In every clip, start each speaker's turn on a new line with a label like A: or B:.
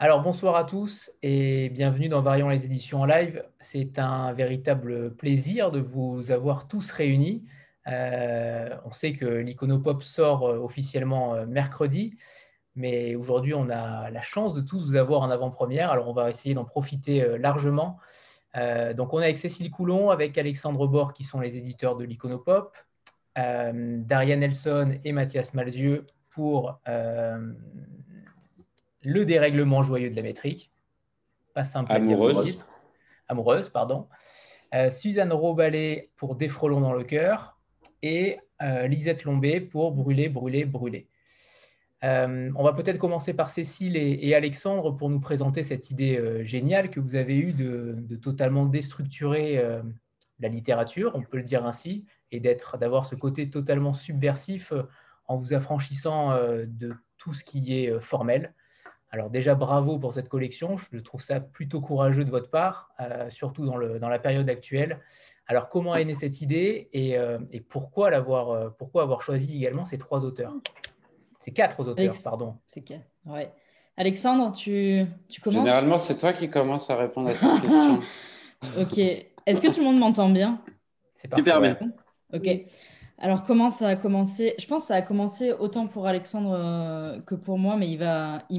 A: Alors bonsoir à tous et bienvenue dans Variant les éditions en live. C'est un véritable plaisir de vous avoir tous réunis. On sait que l'Iconopop sort officiellement mercredi, mais aujourd'hui on a la chance de tous vous avoir en avant-première, alors on va essayer d'en profiter largement. Donc on est avec Cécile Coulon, avec Alexandre Bord qui sont les éditeurs de l'Iconopop, Daria Nelson et Mathias Malzieu pour le dérèglement joyeux de la métrique. Pas simple à dire ce
B: Amoureuse.
A: titre. Amoureuse, pardon. Suzanne Robalet pour Des frelons dans le cœur et Lisette Lombé pour Brûler, brûler, brûler. On va peut-être commencer par Cécile et Alexandre pour nous présenter cette idée géniale que vous avez eue de totalement déstructurer la littérature, on peut le dire ainsi, et d'avoir ce côté totalement subversif en vous affranchissant de tout ce qui est formel. Alors déjà, bravo pour cette collection. Je trouve ça plutôt courageux de votre part, surtout dans la période actuelle. Alors, comment est née cette idée et pourquoi avoir choisi également ces trois auteurs? Ces quatre auteurs,
C: Alex...
A: pardon.
C: C'est que... ouais. Alexandre, tu commences?
B: Généralement, c'est toi qui commences à répondre à cette question.
C: Ok. Est-ce que tout le monde m'entend bien?
A: C'est parfait.
B: Super bien.
C: Ok. Alors, comment ça a commencé? Je pense que ça a commencé autant pour Alexandre que pour moi, mais il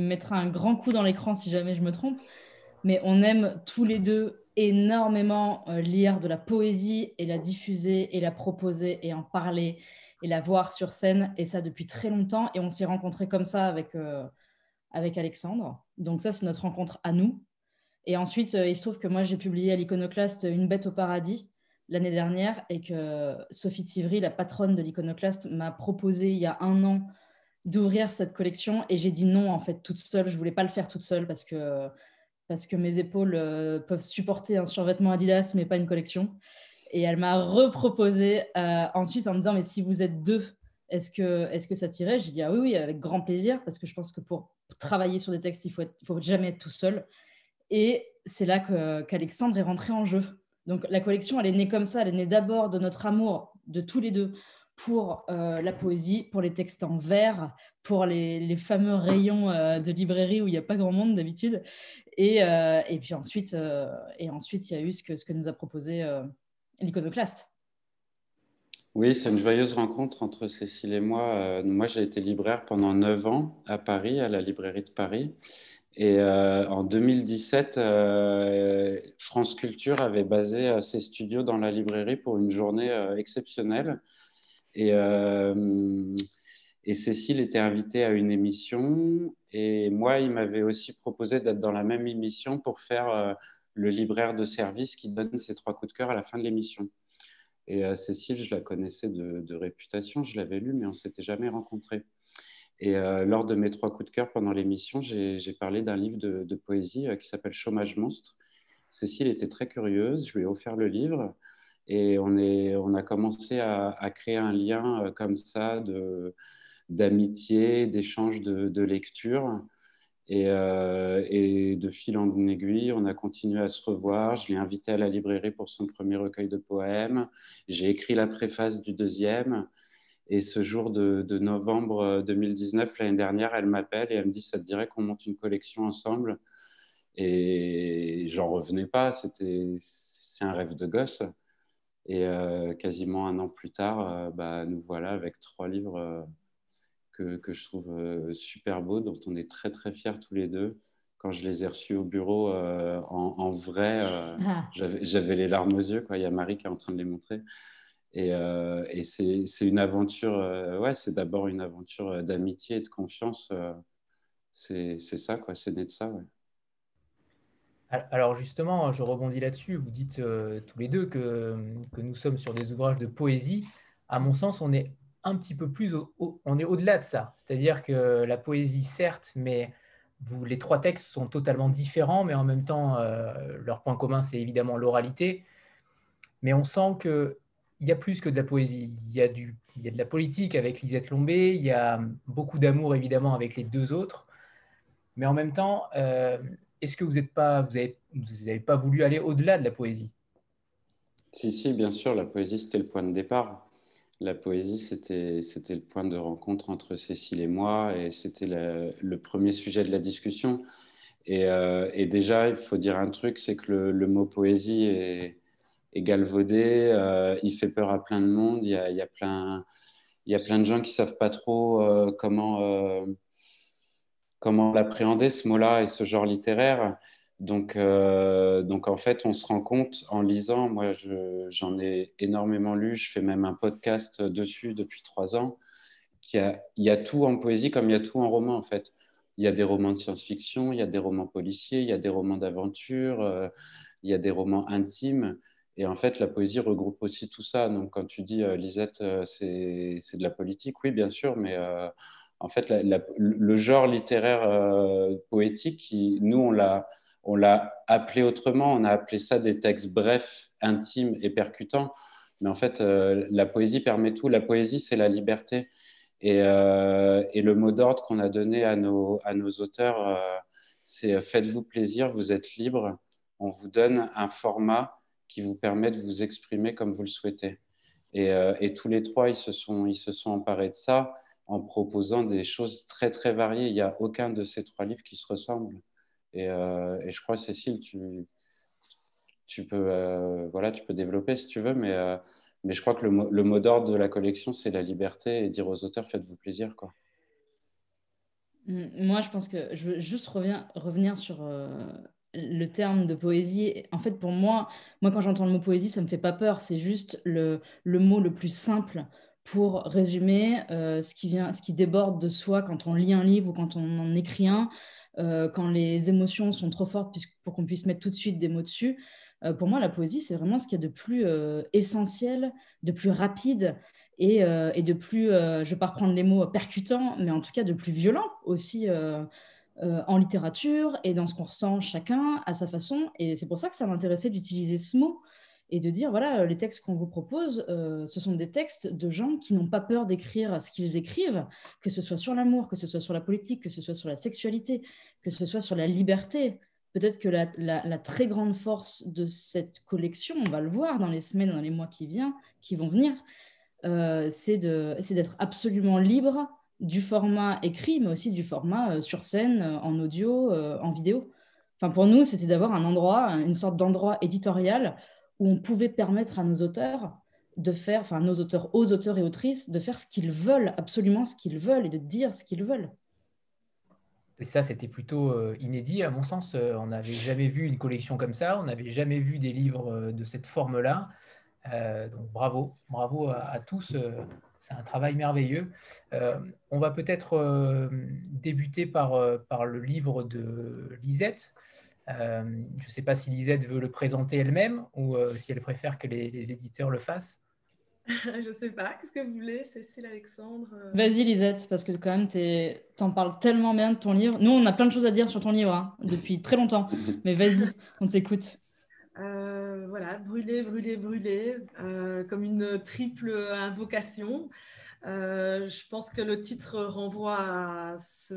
C: me mettra un grand coup dans l'écran si jamais je me trompe. Mais on aime tous les deux énormément lire de la poésie et la diffuser et la proposer et en parler et la voir sur scène, et ça depuis très longtemps. Et on s'est rencontrés comme ça avec Alexandre. Donc ça, c'est notre rencontre à nous. Et ensuite, il se trouve que moi, j'ai publié à l'Iconoclaste Une bête au paradis l'année dernière et que Sophie Tivry, la patronne de l'Iconoclaste, m'a proposé il y a un an d'ouvrir cette collection et j'ai dit non, en fait, toute seule. Je voulais pas le faire toute seule parce que mes épaules peuvent supporter un survêtement Adidas, mais pas une collection. Et elle m'a reproposé ensuite en me disant, mais si vous êtes deux, est-ce que ça t'irait? J'ai dit, ah oui, oui, avec grand plaisir, parce que je pense que pour travailler sur des textes, il faut jamais être tout seul. Et c'est là qu'Alexandre est rentré en jeu. Donc la collection, elle est née comme ça. Elle est née d'abord de notre amour de tous les deux pour la poésie, pour les textes en vers, pour les fameux rayons de librairie où il n'y a pas grand monde d'habitude. Et puis ensuite, il y a eu ce que nous a proposé l'Iconoclaste.
B: Oui, c'est une joyeuse rencontre entre Cécile et moi. Moi, j'ai été libraire pendant 9 ans à Paris, à la librairie de Paris. Et en 2017, France Culture avait basé ses studios dans la librairie pour une journée exceptionnelle. Et, euh, et Cécile était invitée à une émission. Et moi, il m'avait aussi proposé d'être dans la même émission pour faire le libraire de service qui donne ses 3 coups de cœur à la fin de l'émission. Et Cécile, je la connaissais de réputation, je l'avais lue, mais on ne s'était jamais rencontrés. Et lors de mes 3 coups de cœur pendant l'émission, j'ai parlé d'un livre de poésie qui s'appelle Chômage monstre. Cécile était très curieuse, je lui ai offert le livre et on a commencé à créer un lien comme ça d'amitié, d'échange de lecture. Et de fil en aiguille, on a continué à se revoir. Je l'ai invité à la librairie pour son premier recueil de poèmes. J'ai écrit la préface du deuxième. Et ce jour de novembre 2019, l'année dernière, elle m'appelle et elle me dit, ça te dirait qu'on monte une collection ensemble? Et j'en revenais pas. C'est un rêve de gosse. Et quasiment un an plus tard, nous voilà avec 3 livres que je trouve super beaux, dont on est très très fiers tous les deux. Quand je les ai reçus au bureau en vrai,
C: Ah.
B: j'avais les larmes aux yeux, quoi. Il y a Marie qui est en train de les montrer. Et c'est une aventure, ouais, c'est d'abord une aventure d'amitié et de confiance. C'est ça, quoi, c'est né de ça, ouais.
A: Alors justement, je rebondis là-dessus. Vous dites tous les deux que nous sommes sur des ouvrages de poésie. À mon sens, on est un petit peu plus on est au-delà de ça. C'est-à-dire que la poésie, certes, mais les trois textes sont totalement différents, mais en même temps, leur point commun, c'est évidemment l'oralité. Mais on sent qu'il y a plus que de la poésie. Il y a de la politique avec Lisette Lombé, il y a beaucoup d'amour évidemment avec les deux autres. Mais en même temps, est-ce que vous avez pas voulu aller au-delà de la poésie?
B: Si, bien sûr, la poésie, c'était le point de départ. La poésie, c'était le point de rencontre entre Cécile et moi, et c'était le premier sujet de la discussion. Et déjà, il faut dire un truc, c'est que le mot poésie est galvaudé, il fait peur à plein de monde, il y a plein de gens qui savent pas trop comment l'appréhender, ce mot-là et ce genre littéraire. Donc, en fait, on se rend compte en lisant, moi j'en ai énormément lu, je fais même un podcast dessus depuis 3 ans, il y a tout en poésie comme il y a tout en roman en fait. Il y a des romans de science-fiction, il y a des romans policiers, il y a des romans d'aventure, il y a des romans intimes. Et en fait, la poésie regroupe aussi tout ça. Donc, quand tu dis, Lisette, c'est de la politique, oui, bien sûr, mais en fait, le genre littéraire poétique, nous, on l'a appelé autrement. On a appelé ça des textes brefs, intimes et percutants. Mais en fait, la poésie permet tout. La poésie, c'est la liberté. Et le mot d'ordre qu'on a donné à nos auteurs, c'est faites-vous plaisir, vous êtes libres, on vous donne un format qui vous permet de vous exprimer comme vous le souhaitez. Et tous les trois, ils se sont emparés de ça en proposant des choses très, très variées. Il n'y a aucun de ces 3 livres qui se ressemble. Et je crois, Cécile, tu peux, voilà, tu peux développer si tu veux, mais je crois que le mot d'ordre de la collection, c'est la liberté et dire aux auteurs, faites-vous plaisir, quoi.
C: Moi, je pense que je veux juste revenir sur le terme de poésie. En fait, pour moi, quand j'entends le mot poésie, ça me fait pas peur. C'est juste le mot le plus simple pour résumer ce qui déborde de soi quand on lit un livre ou quand on en écrit un, quand les émotions sont trop fortes pour qu'on puisse mettre tout de suite des mots dessus. Pour moi, la poésie, c'est vraiment ce qu'il y a de plus essentiel, de plus rapide et de plus, je ne vais pas reprendre les mots percutants, mais en tout cas de plus violent aussi en littérature et dans ce qu'on ressent chacun à sa façon. Et c'est pour ça que ça m'intéressait d'utiliser ce mot et de dire, voilà, les textes qu'on vous propose, ce sont des textes de gens qui n'ont pas peur d'écrire ce qu'ils écrivent, que ce soit sur l'amour, que ce soit sur la politique, que ce soit sur la sexualité, que ce soit sur la liberté. Peut-être que la très grande force de cette collection, on va le voir dans les semaines, dans les mois qui vont venir, c'est d'être absolument libre du format écrit, mais aussi du format sur scène, en audio, en vidéo. Enfin, pour nous, c'était d'avoir un endroit, une sorte d'endroit éditorial où on pouvait permettre à nos auteurs de faire, enfin nos auteurs, aux auteurs et autrices, de faire ce qu'ils veulent, absolument ce qu'ils veulent, et de dire ce qu'ils veulent.
A: Et ça, c'était plutôt inédit, à mon sens. On n'avait jamais vu une collection comme ça, on n'avait jamais vu des livres de cette forme-là. Donc bravo, bravo à tous. C'est un travail merveilleux. On va peut-être débuter par le livre de Lisette. Je ne sais pas si Lisette veut le présenter elle-même ou si elle préfère que les éditeurs le fassent.
D: Je sais pas. Qu'est-ce que vous voulez, Cécile, Alexandre?
C: Vas-y, Lisette, parce que quand même, t'en parles tellement bien de ton livre. Nous, on a plein de choses à dire sur ton livre hein, depuis très longtemps. Mais vas-y, on t'écoute.
D: Voilà, brûler, brûler, brûler, comme une triple invocation. Je pense que le titre renvoie à ce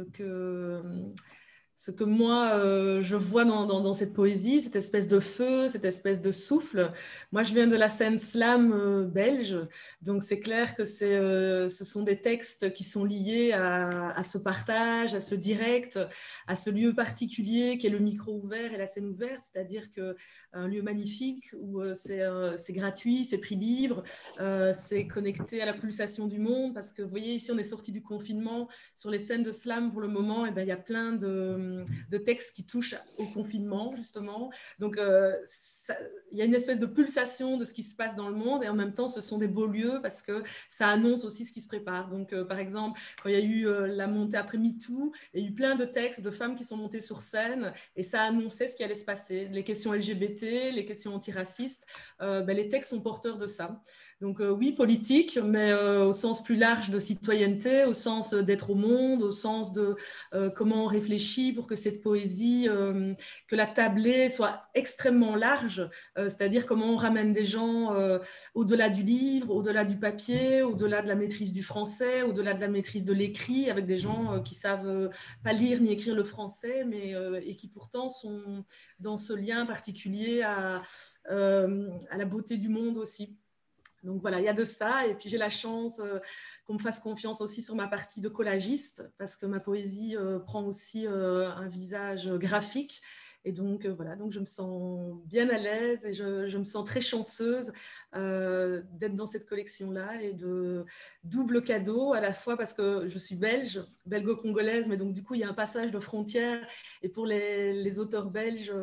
D: que moi, je vois dans cette poésie, cette espèce de feu, cette espèce de souffle. Moi, je viens de la scène slam belge, donc c'est clair que ce sont des textes qui sont liés à ce partage, à ce direct, à ce lieu particulier qui est le micro ouvert et la scène ouverte, c'est-à-dire qu'un lieu magnifique où c'est gratuit, c'est prix libre, c'est connecté à la pulsation du monde, parce que vous voyez, ici, on est sorti du confinement, sur les scènes de slam pour le moment, et ben, il y a plein de textes qui touchent au confinement, justement. Donc, il y a une espèce de pulsation de ce qui se passe dans le monde et en même temps, ce sont des beaux lieux parce que ça annonce aussi ce qui se prépare. Donc, par exemple, quand il y a eu la montée après MeToo, il y a eu plein de textes de femmes qui sont montées sur scène et ça annonçait ce qui allait se passer. Les questions LGBT, les questions antiracistes, les textes sont porteurs de ça. Donc oui, politique, mais au sens plus large de citoyenneté, au sens d'être au monde, au sens de comment on réfléchit pour que cette poésie, que la tablée soit extrêmement large, c'est-à-dire comment on ramène des gens au-delà du livre, au-delà du papier, au-delà de la maîtrise du français, au-delà de la maîtrise de l'écrit, avec des gens qui savent pas lire ni écrire le français, mais et qui pourtant sont dans ce lien particulier à la beauté du monde aussi. Donc voilà, il y a de ça. Et puis j'ai la chance qu'on me fasse confiance aussi sur ma partie de collagiste, parce que ma poésie prend aussi un visage graphique. Et donc voilà, donc je me sens bien à l'aise et je me sens très chanceuse d'être dans cette collection-là et de double cadeau à la fois parce que je suis belge, belgo-congolaise, mais donc du coup il y a un passage de frontière et pour les auteurs belges,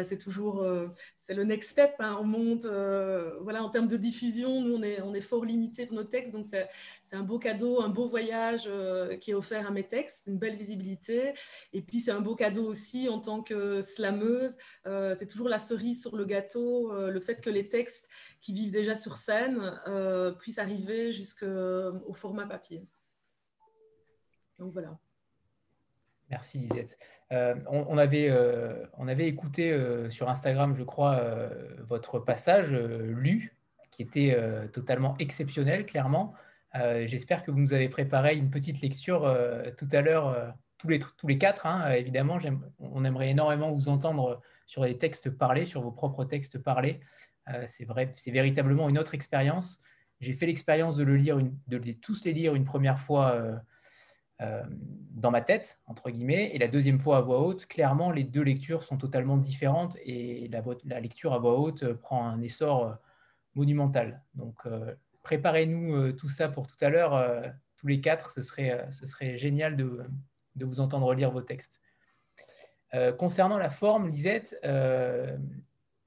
D: c'est toujours c'est le next step, hein, on monte voilà, en termes de diffusion, nous on est fort limité pour nos textes, donc c'est un beau cadeau, un beau voyage qui est offert à mes textes, une belle visibilité, et puis c'est un beau cadeau aussi en tant que slameuse, c'est toujours la cerise sur le gâteau, le fait que les textes qui vivent déjà sur scène puissent arriver jusqu'au format papier. Donc voilà.
A: Merci Lisette. On avait écouté sur Instagram, je crois, votre passage lu, qui était totalement exceptionnel, clairement. J'espère que vous nous avez préparé une petite lecture tout à l'heure, tous les quatre, hein, évidemment. On aimerait énormément vous entendre sur les textes parlés, sur vos propres textes parlés. C'est vrai, c'est véritablement une autre expérience. J'ai fait l'expérience de tous les lire une première fois dans ma tête, entre guillemets, et la deuxième fois à voix haute. Clairement, les deux lectures sont totalement différentes et la lecture à voix haute prend un essor monumental. Donc, préparez-nous tout ça pour tout à l'heure, tous les quatre. Ce serait génial de vous entendre lire vos textes. Concernant la forme, Lisette,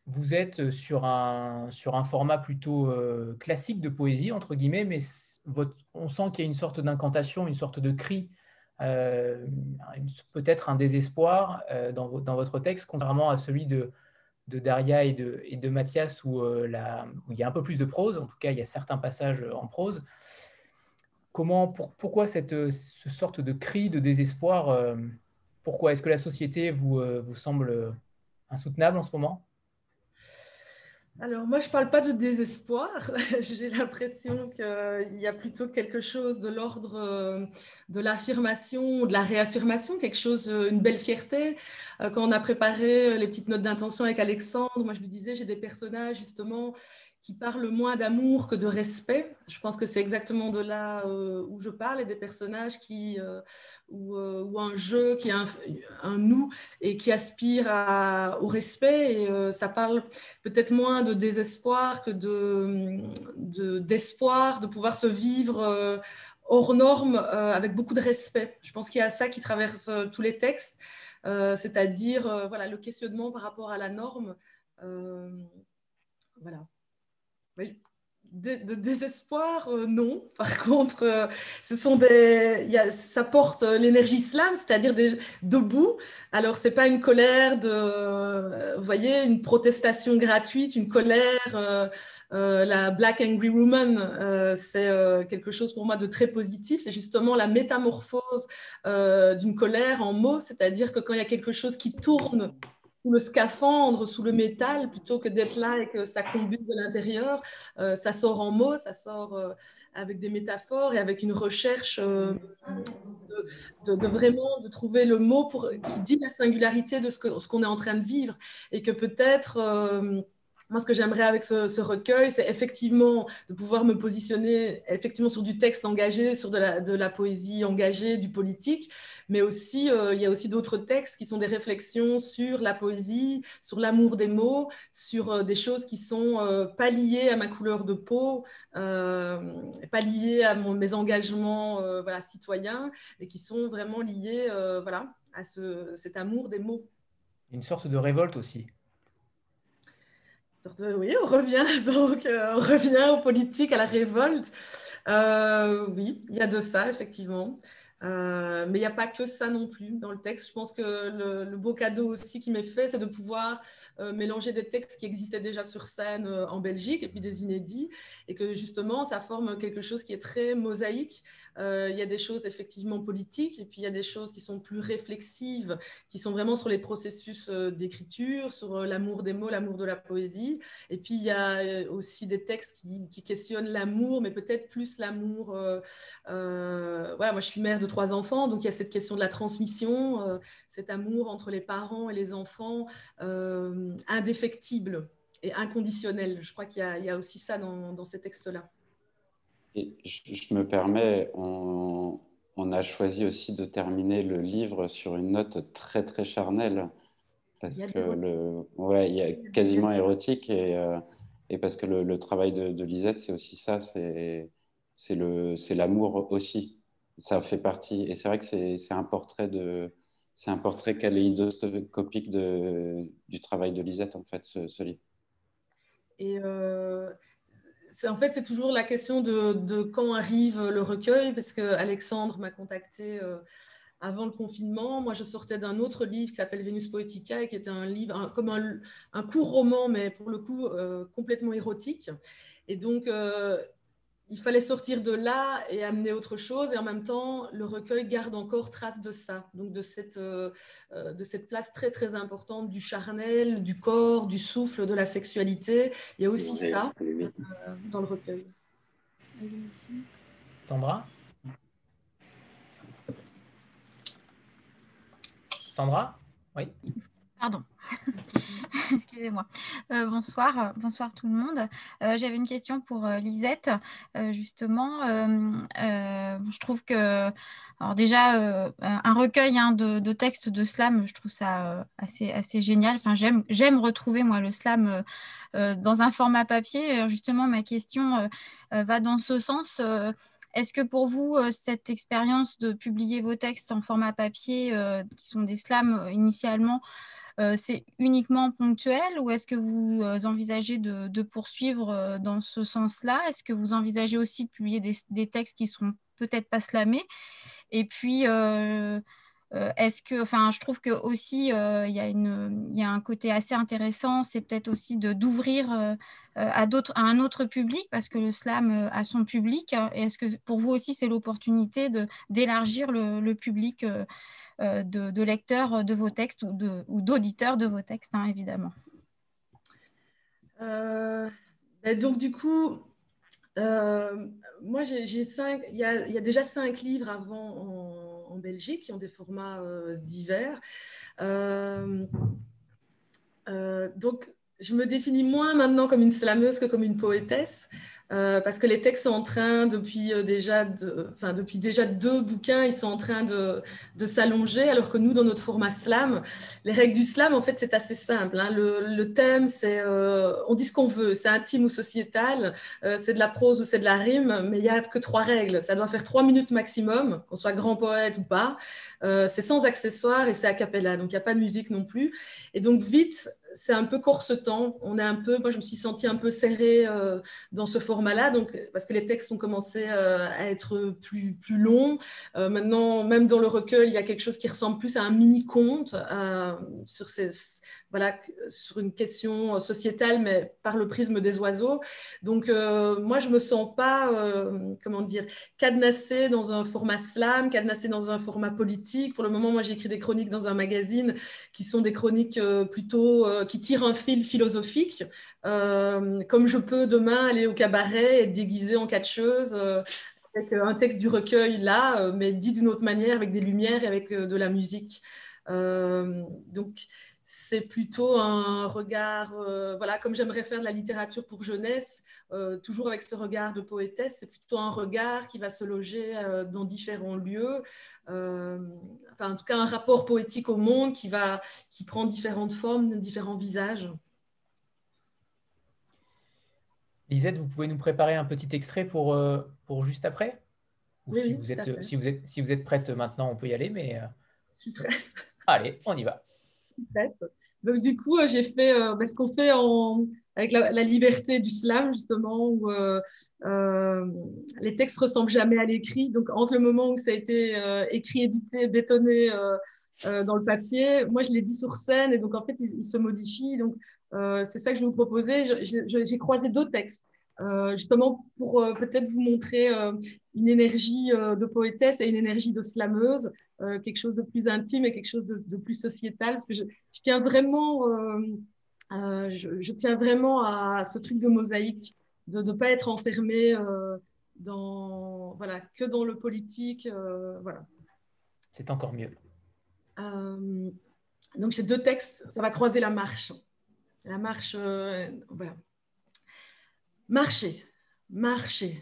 A: vous êtes sur un format plutôt classique de poésie, entre guillemets, mais on sent qu'il y a une sorte d'incantation, une sorte de cri, peut-être un désespoir dans votre texte, contrairement à celui de Daria et de Mathias, où il y a un peu plus de prose. En tout cas, il y a certains passages en prose. Pourquoi ce sorte de cri de désespoir pourquoi est-ce que la société vous semble insoutenable en ce moment ?
D: Alors, moi, je ne parle pas de désespoir. J'ai l'impression qu'il y a plutôt quelque chose de l'ordre de l'affirmation, de la réaffirmation, quelque chose, une belle fierté. Quand on a préparé les petites notes d'intention avec Alexandre, moi, je lui disais, j'ai des personnages, justement, qui parlent moins d'amour que de respect. Je pense que c'est exactement de là où je parle, et des personnages ou un jeu qui est un nous et qui aspire au respect. Et ça parle peut-être moins de désespoir que d'espoir de pouvoir se vivre hors norme avec beaucoup de respect. Je pense qu'il y a ça qui traverse tous les textes, c'est-à-dire voilà, le questionnement par rapport à la norme. Voilà. De désespoir, non. Par contre, ça porte l'énergie slam, c'est-à-dire debout. Alors, c'est pas une colère vous voyez, une protestation gratuite, une colère. La Black Angry Woman, c'est quelque chose pour moi de très positif. C'est justement la métamorphose d'une colère en mots, c'est-à-dire que quand il y a quelque chose qui tourne sous le scaphandre, sous le métal, plutôt que d'être là et que ça combuste de l'intérieur, ça sort en mots, ça sort avec des métaphores et avec une recherche de vraiment de trouver le mot qui dit la singularité de ce qu'on est en train de vivre, et que peut-être moi, ce que j'aimerais avec ce recueil, c'est effectivement de pouvoir me positionner effectivement sur du texte engagé, sur de la poésie engagée, du politique, mais aussi, il y a aussi d'autres textes qui sont des réflexions sur la poésie, sur l'amour des mots, sur des choses qui sont pas liées à ma couleur de peau, pas liées à mes engagements voilà, citoyens, mais qui sont vraiment liées voilà, à cet amour des mots.
A: Une sorte de révolte aussi.
D: Oui, on revient donc on revient aux politiques, à la révolte. Oui, il y a de ça, effectivement. Mais il n'y a pas que ça non plus dans le texte. Je pense que le beau cadeau aussi qui m'est fait, c'est de pouvoir mélanger des textes qui existaient déjà sur scène en Belgique et puis des inédits, et que justement, ça forme quelque chose qui est très mosaïque. Il y a des choses effectivement politiques, et puis il y a des choses qui sont plus réflexives, qui sont vraiment sur les processus d'écriture, sur l'amour des mots, l'amour de la poésie. Et puis il y a aussi des textes qui questionnent l'amour, mais peut-être plus l'amour. Voilà, moi je suis mère de 3 enfants, donc il y a cette question de la transmission, cet amour entre les parents et les enfants indéfectible. et inconditionnel. Je crois qu'il y a aussi ça dans ces textes-là.
B: Et je me permets, on a choisi aussi de terminer le livre sur une note très très charnelle, parce que il y a quasiment érotique, et parce que le travail de Lisette, c'est aussi ça, c'est l'amour aussi. Ça fait partie, et c'est vrai que c'est un portrait kaléidoscopique du travail de Lisette, en fait, ce livre.
D: Et en fait, c'est toujours la question de quand arrive le recueil, parce que Alexandre m'a contacté avant le confinement. Moi, je sortais d'un autre livre qui s'appelle Vénus Poetica, et qui était un livre comme un court roman, mais pour le coup complètement érotique. Et donc, il fallait sortir de là et amener autre chose. Et en même temps, le recueil garde encore trace de ça, donc de cette place très, très importante du charnel, du corps, du souffle, de la sexualité. Il y a aussi ça dans le recueil.
A: Sandra? Sandra? Oui.
E: Pardon. Excusez-moi. Bonsoir tout le monde. J'avais une question pour Lisette. Justement, je trouve que, alors déjà, un recueil de textes de slam, je trouve ça assez génial. Enfin, j'aime retrouver, moi, le slam dans un format papier. Alors, justement, ma question va dans ce sens. Est-ce que pour vous, cette expérience de publier vos textes en format papier, qui sont des slams initialement, c'est uniquement ponctuel, ou est-ce que vous envisagez de poursuivre dans ce sens-là? Est-ce que vous envisagez aussi de publier des textes qui ne sont peut-être pas slamés? Et puis, je trouve que aussi il y a un côté assez intéressant, c'est peut-être aussi d'ouvrir à un autre public, parce que le slam a son public. Et est-ce que pour vous aussi, c'est l'opportunité d'élargir le public de lecteurs de vos textes, ou d'auditeurs de vos textes, hein, évidemment?
D: Donc, du coup, moi, il y a déjà 5 livres avant en Belgique qui ont des formats divers. Donc, je me définis moins maintenant comme une slameuse que comme une poétesse. Parce que les textes sont en train, depuis déjà 2 bouquins, ils sont en train de s'allonger, alors que nous, dans notre format slam, les règles du slam, en fait, c'est assez simple, hein. Le thème, c'est, on dit ce qu'on veut, c'est intime ou sociétal, c'est de la prose ou c'est de la rime, mais il n'y a que 3 règles. Ça doit faire 3 minutes maximum, qu'on soit grand poète ou pas. C'est sans accessoires et c'est a cappella, donc il n'y a pas de musique non plus. Et donc, vite, c'est un peu corsetant. Moi, je me suis sentie un peu serrée dans ce format-là, donc, parce que les textes ont commencé à être plus longs. Maintenant, même dans le recueil, il y a quelque chose qui ressemble plus à un mini-conte sur une question sociétale, mais par le prisme des oiseaux. Donc, moi, je ne me sens pas, cadenassée dans un format slam, cadenassée dans un format politique. Pour le moment, moi, j'écris des chroniques dans un magazine qui sont des chroniques plutôt qui tirent un fil philosophique. Comme je peux demain aller au cabaret et être déguisée en catcheuse avec un texte du recueil là, mais dit d'une autre manière, avec des lumières et avec de la musique. Donc, c'est plutôt un regard, comme j'aimerais faire de la littérature pour jeunesse, toujours avec ce regard de poétesse, c'est plutôt un regard qui va se loger dans différents lieux, en tout cas un rapport poétique au monde qui prend différentes formes, différents visages.
A: Lisette, vous pouvez nous préparer un petit extrait pour juste après? Ou
D: oui,
A: si vous êtes prête maintenant, on peut y aller, mais...
D: Je suis prête.
A: Allez, on y va.
D: Donc, du coup, j'ai fait ce qu'on fait avec la liberté du slam, justement, où les textes ne ressemblent jamais à l'écrit. Donc, entre le moment où ça a été écrit, édité, bétonné dans le papier, moi, je l'ai dit sur scène, et donc, en fait, ils se modifient. Donc, c'est ça que je vais vous proposer. J'ai croisé 2 textes, justement, pour peut-être vous montrer une énergie de poétesse et une énergie de slameuse. Quelque chose de plus intime et quelque chose de plus sociétal, parce que je tiens vraiment, je tiens vraiment à ce truc de mosaïque, de ne pas être enfermé que dans le politique. Voilà.
A: C'est encore mieux.
D: Donc, ces 2 textes, ça va croiser la marche. La marche, voilà. Marcher, marcher,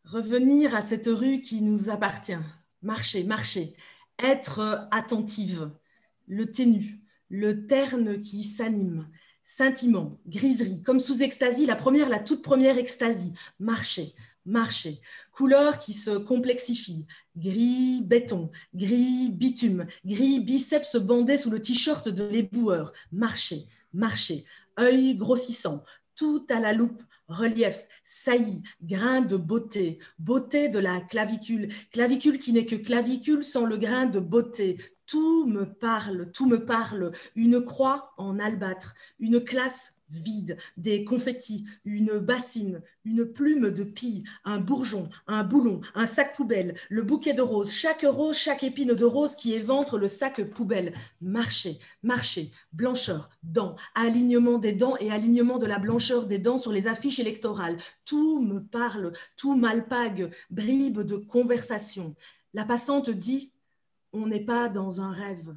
D: revenir à cette rue qui nous appartient. Marcher, marcher, être attentive, le ténu, le terne qui s'anime, scintillement, griserie, comme sous extasie, la toute première extasie. Marcher, marcher, couleur qui se complexifie, gris béton, gris bitume, gris biceps bandé sous le t-shirt de l'éboueur. Marcher, marcher, œil grossissant, tout à la loupe, relief, saillie, grain de beauté, beauté de la clavicule, clavicule qui n'est que clavicule sans le grain de beauté. Tout me parle, une croix en albâtre, une classe vide, des confettis, une bassine, une plume de pie, un bourgeon, un boulon, un sac poubelle, le bouquet de roses, chaque épine de rose qui éventre le sac poubelle. Marcher, marcher, blancheur, dents, alignement des dents et alignement de la blancheur des dents sur les affiches électorales. Tout me parle, tout m'alpague, bribe de conversation. La passante dit « on n'est pas dans un rêve ».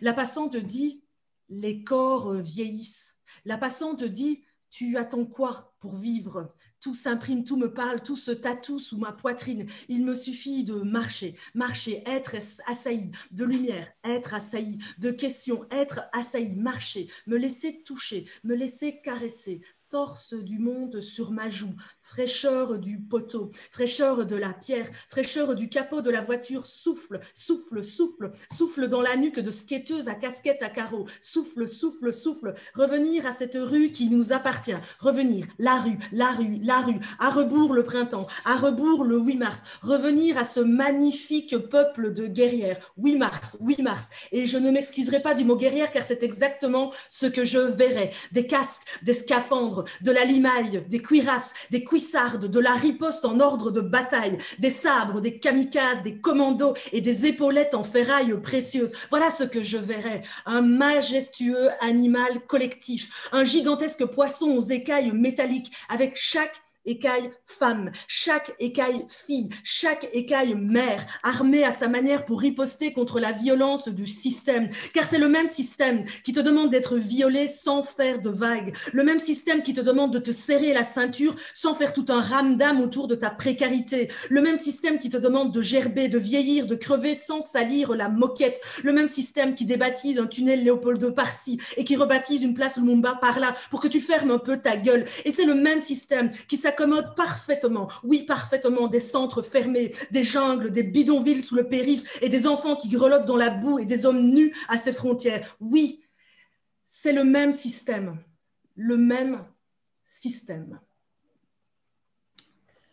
D: La passante dit « les corps vieillissent ». La passante dit « tu attends quoi pour vivre ?» Tout s'imprime, tout me parle, tout se tatoue sous ma poitrine. Il me suffit de marcher, marcher, être assailli, de lumière, être assailli, de questions, être assailli, marcher, me laisser toucher, me laisser caresser, torse du monde sur ma joue, fraîcheur du poteau, fraîcheur de la pierre, fraîcheur du capot de la voiture, souffle, souffle, souffle, souffle dans la nuque de skateuse à casquette à carreaux, souffle, souffle, souffle, revenir à cette rue qui nous appartient, revenir, la rue, la rue, la rue, à rebours le printemps, à rebours le 8 mars, revenir à ce magnifique peuple de guerrières, 8 mars, 8 mars, et je ne m'excuserai pas du mot guerrière car c'est exactement ce que je verrai, des casques, des scaphandres, de la limaille, des cuirasses, des cuissardes, de la riposte en ordre de bataille, des sabres, des kamikazes, des commandos et des épaulettes en ferraille précieuse. Voilà ce que je verrai, un majestueux animal collectif, un gigantesque poisson aux écailles métalliques avec chaque écaille femme, chaque écaille fille, chaque écaille mère, armée à sa manière pour riposter contre la violence du système. Car c'est le même système qui te demande d'être violé sans faire de vagues, le même système qui te demande de te serrer la ceinture sans faire tout un ramdam autour de ta précarité, le même système qui te demande de gerber, de vieillir, de crever sans salir la moquette, le même système qui débaptise un tunnel Léopold II par-ci et qui rebaptise une place Lumumba par-là pour que tu fermes un peu ta gueule. Et c'est le même système qui s'accommode parfaitement, oui parfaitement, des centres fermés, des jungles, des bidonvilles sous le périph' et des enfants qui grelottent dans la boue et des hommes nus à ses frontières. Oui, c'est le même système, le même système.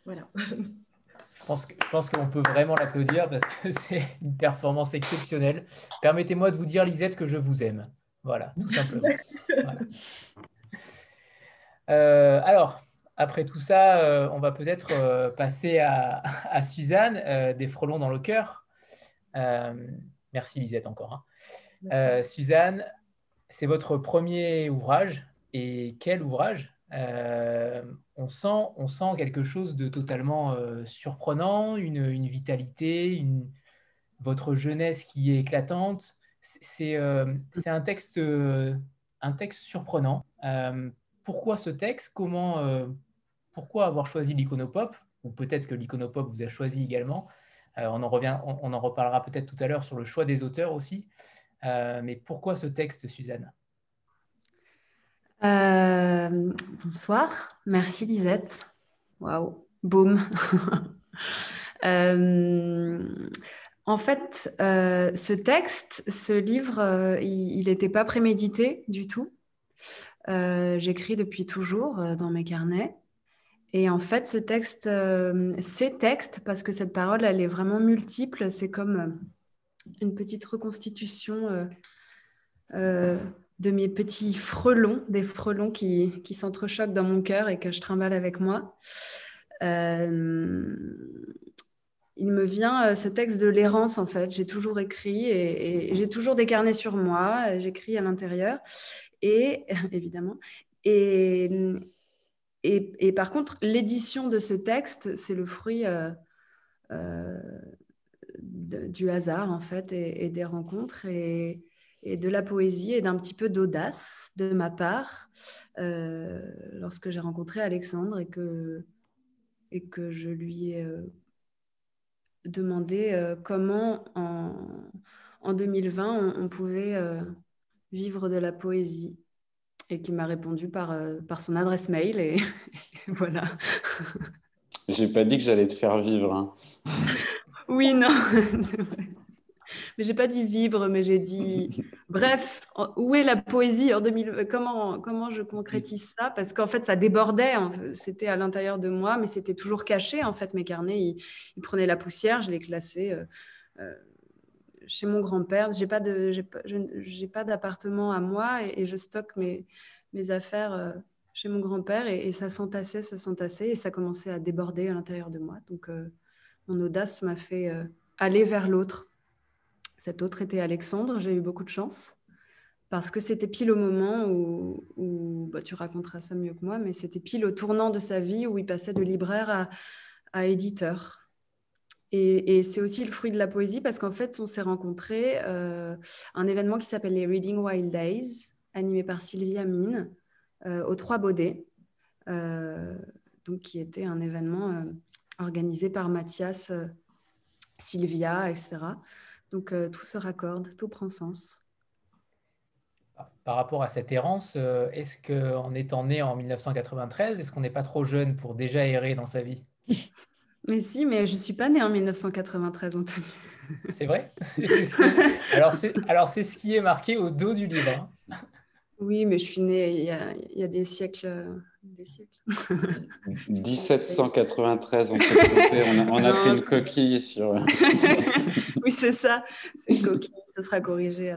D: Voilà.
A: Je pense qu'on peut vraiment l'applaudir parce que c'est une performance exceptionnelle. Permettez-moi de vous dire, Lisette, que je vous aime. Voilà, tout simplement. Voilà. Alors, après tout ça, on va peut-être passer à Suzanne, des frelons dans le cœur. Merci Lisette encore. Suzanne, c'est votre premier ouvrage. Et quel ouvrage! On sent quelque chose de totalement surprenant, une vitalité, votre jeunesse qui est éclatante. C'est un texte surprenant. Pourquoi ce texte? Pourquoi avoir choisi l'iconopop? Ou peut-être que l'iconopop vous a choisi également. On en reparlera peut-être tout à l'heure sur le choix des auteurs aussi. Mais pourquoi ce texte, Suzanne?
F: Bonsoir, merci Lisette. Waouh, boum. En fait, ce texte, ce livre, il n'était pas prémédité du tout. J'écris depuis toujours dans mes carnets. Et en fait, ces textes, parce que cette parole, elle est vraiment multiple, c'est comme une petite reconstitution de mes petits frelons, des frelons qui s'entrechoquent dans mon cœur et que je trimballe avec moi. Il me vient ce texte de l'errance, en fait. J'ai toujours écrit et j'ai toujours des carnets sur moi. J'écris à l'intérieur, et évidemment. Et par contre, l'édition de ce texte, c'est le fruit du hasard, en fait, et des rencontres. Et de la poésie et d'un petit peu d'audace de ma part lorsque j'ai rencontré Alexandre et que je lui ai demandé comment en 2020 on pouvait vivre de la poésie. Et qui m'a répondu par son adresse mail. Et voilà.
B: J'ai pas dit que j'allais te faire vivre. Hein.
F: Oui, non. Mais j'ai pas dit vivre, mais j'ai dit... Bref, où est la poésie en 2000 comment je concrétise ça? Parce qu'en fait, ça débordait. C'était à l'intérieur de moi, mais c'était toujours caché. En fait, mes carnets, ils prenaient la poussière. Je les classais chez mon grand-père. J'ai pas d'appartement à moi et je stocke mes affaires chez mon grand-père et ça s'entassait et ça commençait à déborder à l'intérieur de moi. Donc, mon audace m'a fait aller vers l'autre. Cet autre était Alexandre. J'ai eu beaucoup de chance parce que c'était pile au moment où tu raconteras ça mieux que moi, mais c'était pile au tournant de sa vie où il passait de libraire à éditeur. Et c'est aussi le fruit de la poésie parce qu'en fait, on s'est rencontrés un événement qui s'appelle les Reading Wild Days, animé par Sylvia Mine, aux Trois Baudets, donc qui était un événement organisé par Mathias, Sylvia, etc. Donc tout se raccorde, tout prend sens.
A: Par rapport à cette errance, est-ce qu'en étant né en 1993, est-ce qu'on n'est pas trop jeune pour déjà errer dans sa vie?
F: Mais si, mais je ne suis pas née en 1993, Anthony.
A: C'est vrai? Alors, c'est ce qui est marqué au dos du livre. Hein.
F: Oui, mais je suis née il y a des siècles.
B: 1793, on s'est trompé. On a fait une coquille sur...
F: Oui, c'est ça. C'est une coquille. Ce sera corrigé.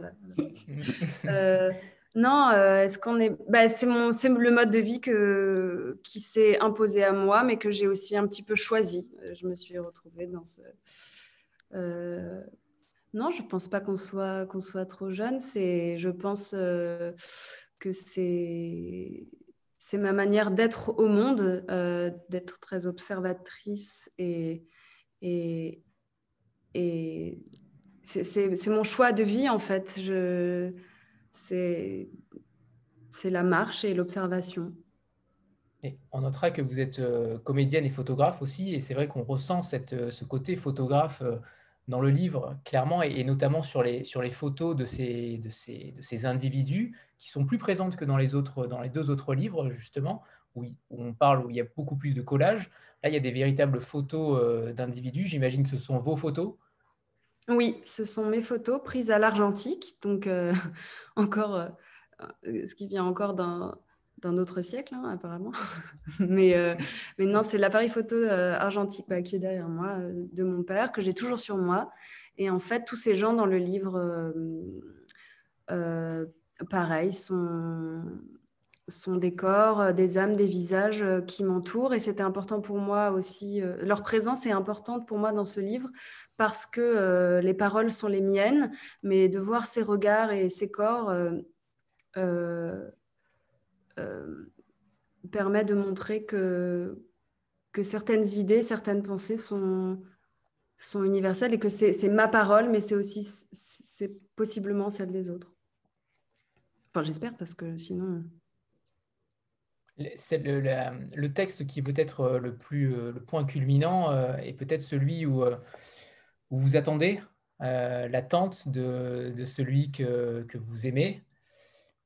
F: Non, est-ce qu'on est... c'est le mode de vie qui s'est imposé à moi, mais que j'ai aussi un petit peu choisi. Je me suis retrouvée dans ce... Non, je ne pense pas qu'on soit trop jeune. Je pense que c'est ma manière d'être au monde, d'être très observatrice et c'est mon choix de vie en fait. C'est la marche et l'observation.
A: Et on notera que vous êtes comédienne et photographe aussi, et c'est vrai qu'on ressent ce côté photographe dans le livre, clairement, et notamment sur les photos de ces individus qui sont plus présentes que dans les deux autres livres, justement, où on parle, où il y a beaucoup plus de collages. Là, il y a des véritables photos d'individus. J'imagine que ce sont vos photos.
F: Oui, ce sont mes photos prises à l'argentique, donc encore, ce qui vient encore d'un autre siècle, hein, apparemment. mais non, c'est l'appareil photo argentique qui est derrière moi, de mon père, que j'ai toujours sur moi. Et en fait, tous ces gens dans le livre, pareil, sont des corps, des âmes, des visages qui m'entourent. Et c'était important pour moi aussi. Leur présence est importante pour moi dans ce livre parce que les paroles sont les miennes, mais de voir ces regards et ces corps permet de montrer que certaines idées, certaines pensées sont universelles et que c'est ma parole, mais c'est possiblement celle des autres. Enfin, j'espère, parce que sinon...
A: C'est le texte qui est peut-être le point culminant est peut-être celui où vous attendez l'attente de celui que vous aimez,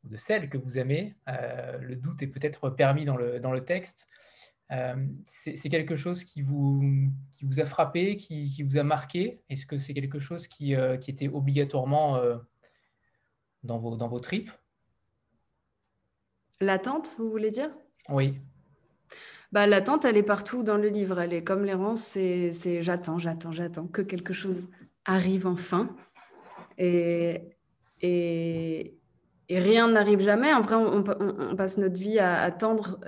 A: ou de celle que vous aimez. Le doute est peut-être permis dans le texte. C'est quelque chose qui vous a frappé, qui vous a marqué? Est-ce que c'est quelque chose qui était obligatoirement dans vos tripes?
F: L'attente, vous voulez dire?
A: Oui.
F: L'attente, elle est partout dans le livre. Elle est comme l'errance, c'est j'attends que quelque chose arrive enfin. Et rien n'arrive jamais. En vrai, on passe notre vie à attendre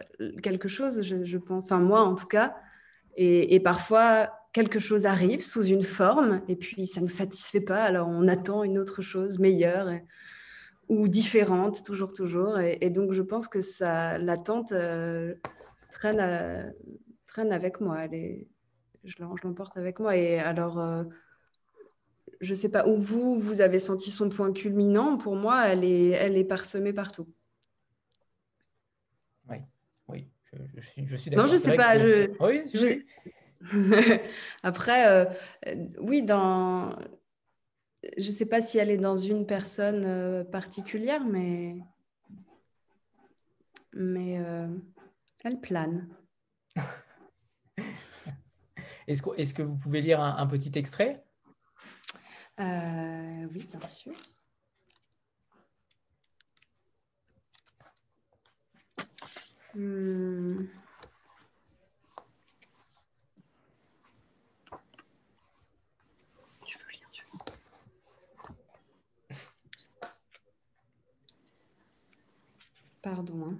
F: quelque chose, je pense, enfin moi en tout cas. Et parfois, quelque chose arrive sous une forme, et puis ça ne nous satisfait pas, alors on attend une autre chose meilleure ou différente, toujours. Et donc, je pense que l'attente traîne avec moi. Je l'emporte avec moi. Et alors, je ne sais pas où vous avez senti son point culminant. Pour moi, elle est parsemée partout.
A: Oui, oui, je suis
F: Non,
A: d'accord.
F: je ne
A: C'est
F: sais
A: vrai que
F: pas.
A: Oui, oui.
F: Après, oui, je ne sais pas si elle est dans une personne particulière, mais elle plane.
A: Est-ce que vous pouvez lire un petit extrait?
F: Oui, bien sûr. Pardon.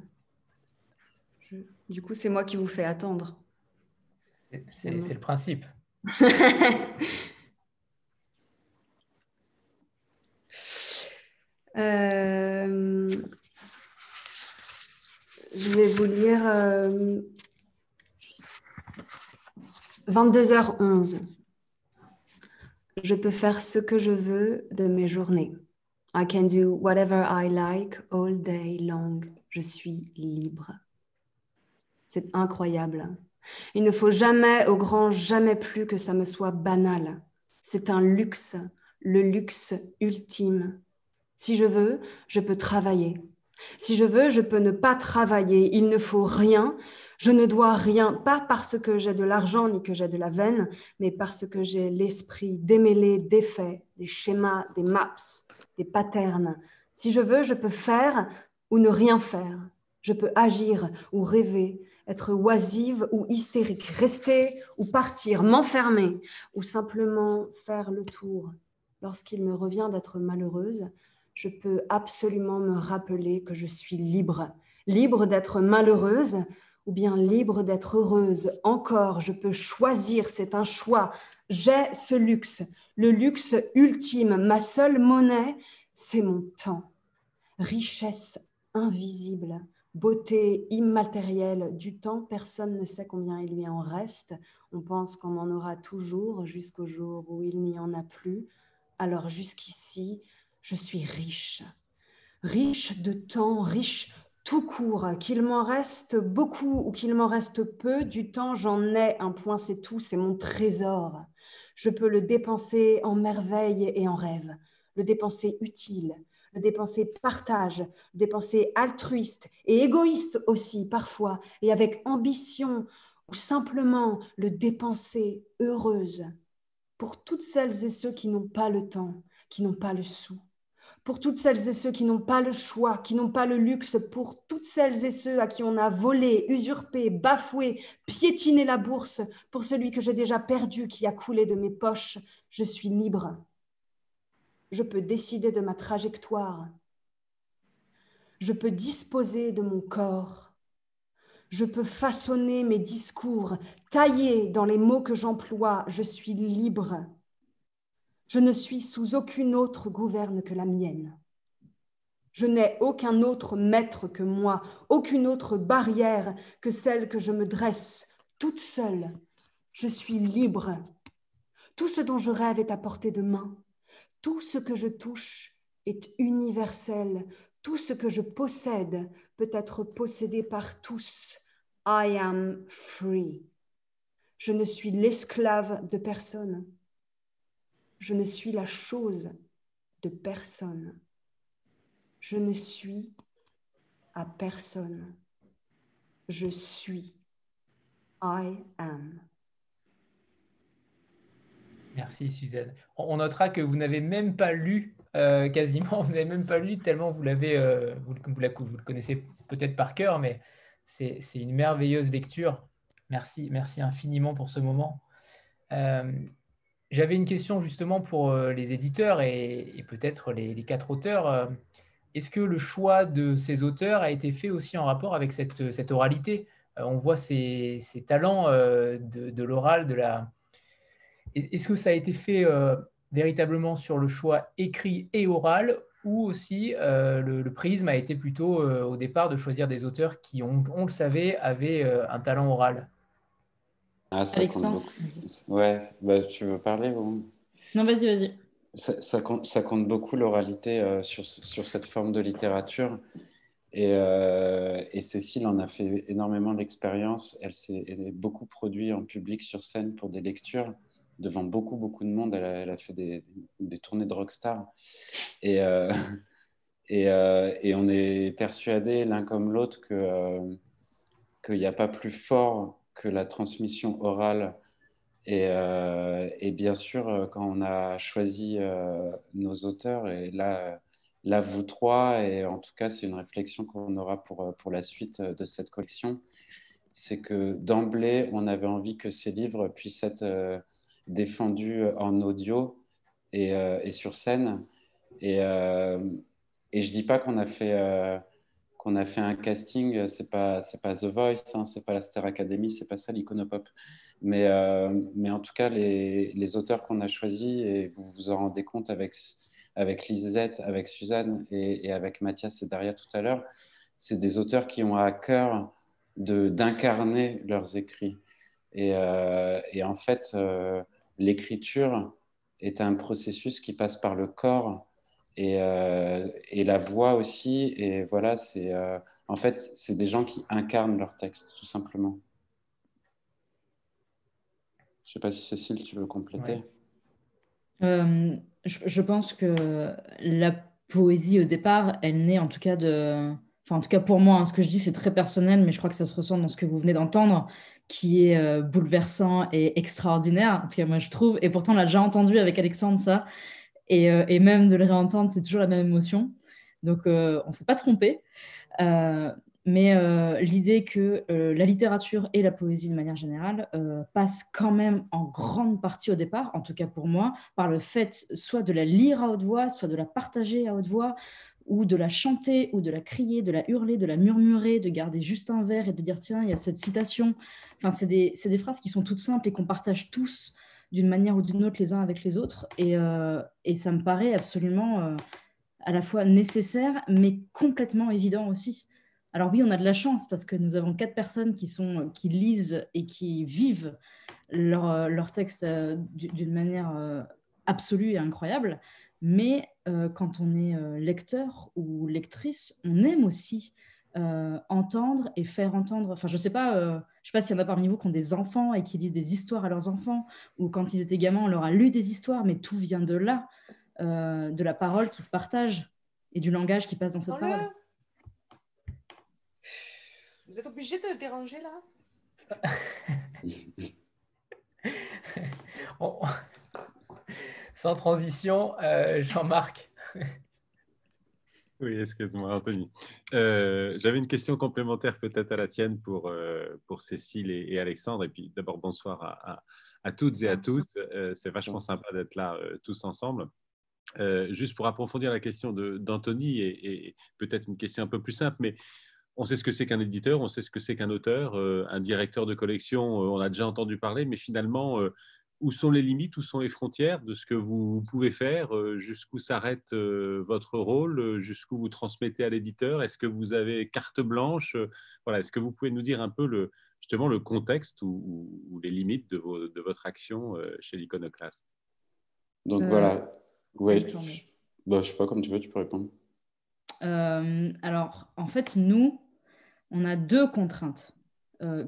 F: Hein. Du coup, c'est moi qui vous fais attendre.
A: C'est le principe.
F: Je vais vous lire 22h11. Je peux faire ce que je veux de mes journées. I can do whatever I like all day long. Je suis libre. C'est incroyable. Il ne faut jamais, au grand jamais plus, que ça me soit banal. C'est un luxe, le luxe ultime. Si je veux, je peux travailler. Si je veux, je peux ne pas travailler. Il ne faut rien. Je ne dois rien, pas parce que j'ai de l'argent ni que j'ai de la veine, mais parce que j'ai l'esprit démêlé des faits, des schémas, des maps, des patterns. Si je veux, je peux faire ou ne rien faire. Je peux agir ou rêver, être oisive ou hystérique, rester ou partir, m'enfermer ou simplement faire le tour. Lorsqu'il me revient d'être malheureuse, je peux absolument me rappeler que je suis libre. Libre d'être malheureuse ou bien libre d'être heureuse. Encore, je peux choisir, c'est un choix. J'ai ce luxe, le luxe ultime. Ma seule monnaie, c'est mon temps. Richesse invisible, beauté immatérielle. Du temps, personne ne sait combien il lui en reste. On pense qu'on en aura toujours jusqu'au jour où il n'y en a plus. Alors jusqu'ici, je suis riche. Riche de temps, riche tout court, qu'il m'en reste beaucoup ou qu'il m'en reste peu, du temps j'en ai, un point c'est tout, c'est mon trésor. Je peux le dépenser en merveilles et en rêves, le dépenser utile, le dépenser partage, le dépenser altruiste et égoïste aussi parfois, et avec ambition, ou simplement le dépenser heureuse. Pour toutes celles et ceux qui n'ont pas le temps, qui n'ont pas le sou. Pour toutes celles et ceux qui n'ont pas le choix, qui n'ont pas le luxe, pour toutes celles et ceux à qui on a volé, usurpé, bafoué, piétiné la bourse, pour celui que j'ai déjà perdu, qui a coulé de mes poches, je suis libre. Je peux décider de ma trajectoire. Je peux disposer de mon corps. Je peux façonner mes discours, tailler dans les mots que j'emploie. Je suis libre. Je ne suis sous aucune autre gouverne que la mienne. Je n'ai aucun autre maître que moi, aucune autre barrière que celle que je me dresse toute seule. Je suis libre. Tout ce dont je rêve est à portée de main. Tout ce que je touche est universel. Tout ce que je possède peut être possédé par tous. I am free. Je ne suis l'esclave de personne. Je ne suis la chose de personne. Je ne suis à personne. Je suis. I am.
A: Merci Suzanne. On notera que vous n'avez même pas lu quasiment, vous n'avez même pas lu tellement vous l'avez, vous le connaissez peut-être par cœur, mais c'est une merveilleuse lecture. Merci, merci infiniment pour ce moment. J'avais une question justement pour les éditeurs et peut-être les quatre auteurs. Est-ce que le choix de ces auteurs a été fait aussi en rapport avec cette oralité? On voit ces talents de l'oral, de la... Est-ce que ça a été fait véritablement sur le choix écrit et oral ou aussi le prisme a été plutôt au départ de choisir des auteurs qui, on le savait, avaient un talent oral?
B: Ah, ça compte
C: Alexandre,
B: beaucoup.
C: vas-y.
B: Ouais, bah, tu veux parler ou...
C: Non, vas-y, vas-y.
B: Ça compte beaucoup l'oralité sur cette forme de littérature. Et Cécile en a fait énormément d'expérience. Elle est beaucoup produite en public sur scène pour des lectures devant beaucoup de monde. Elle a fait des tournées de rockstar. Et on est persuadés l'un comme l'autre qu'il n'y a pas plus fort que la transmission orale. Et bien sûr, quand on a choisi nos auteurs, et là, vous trois, et en tout cas, c'est une réflexion qu'on aura pour la suite de cette collection, c'est que d'emblée, on avait envie que ces livres puissent être défendus en audio et sur scène. Et je dis pas qu'on a fait un casting, c'est pas The Voice, hein, c'est pas la Star Academy, c'est pas ça l'Iconopop. Mais en tout cas, les auteurs qu'on a choisis, et vous vous en rendez compte avec Lisette, avec Suzanne et avec Mathias et Daria tout à l'heure, c'est des auteurs qui ont à cœur d'incarner leurs écrits. Et en fait, l'écriture est un processus qui passe par le corps et la voix aussi. Et voilà, en fait, c'est des gens qui incarnent leur texte, tout simplement. Je ne sais pas si Cécile, tu veux compléter.
C: Je pense que la poésie, au départ, elle naît en tout cas Enfin, en tout cas pour moi, hein, ce que je dis, c'est très personnel, mais je crois que ça se ressent dans ce que vous venez d'entendre, qui est bouleversant et extraordinaire. En tout cas, moi, je trouve. Et pourtant, on l'a déjà entendu avec Alexandre, ça. Et même de le réentendre, c'est toujours la même émotion. Donc, on ne s'est pas trompé. Mais l'idée que la littérature et la poésie de manière générale passent quand même en grande partie au départ, en tout cas pour moi, par le fait soit de la lire à haute voix, soit de la partager à haute voix, ou de la chanter, ou de la crier, de la hurler, de la murmurer, de garder juste un vers et de dire tiens, il y a cette citation. Enfin, c'est des phrases qui sont toutes simples et qu'on partage tous d'une manière ou d'une autre les uns avec les autres. Et ça me paraît absolument à la fois nécessaire, mais complètement évident aussi. Alors oui, on a de la chance parce que nous avons 4 personnes qui lisent et qui vivent leur texte d'une manière absolue et incroyable. Mais quand on est lecteur ou lectrice, on aime aussi entendre et faire entendre. Enfin, je sais pas s'il y en a parmi vous qui ont des enfants et qui lisent des histoires à leurs enfants, ou quand ils étaient gamins, on leur a lu des histoires, mais tout vient de là, de la parole qui se partage et du langage qui passe dans cette parole.
G: Vous êtes obligé de déranger là?
A: Sans transition, Jean-Marc.
H: Oui, excuse-moi, Anthony. J'avais une question complémentaire peut-être à la tienne pour Cécile et Alexandre. Et puis d'abord, bonsoir à toutes et à tous. C'est vachement sympa d'être là tous ensemble. Juste pour approfondir la question d'Anthony et peut-être une question un peu plus simple, mais on sait ce que c'est qu'un éditeur, on sait ce que c'est qu'un auteur, un directeur de collection, on a déjà entendu parler, mais finalement, où sont les limites, où sont les frontières de ce que vous pouvez faire, jusqu'où s'arrête votre rôle, jusqu'où vous transmettez à l'éditeur? Est-ce que vous avez carte blanche? Voilà, est-ce que vous pouvez nous dire un peu justement le contexte ou les limites de votre action chez l'Iconoclaste?
B: Donc voilà, oui. Je ne sais pas, comme tu veux, tu peux répondre.
C: Alors, en fait, nous, on a 2 contraintes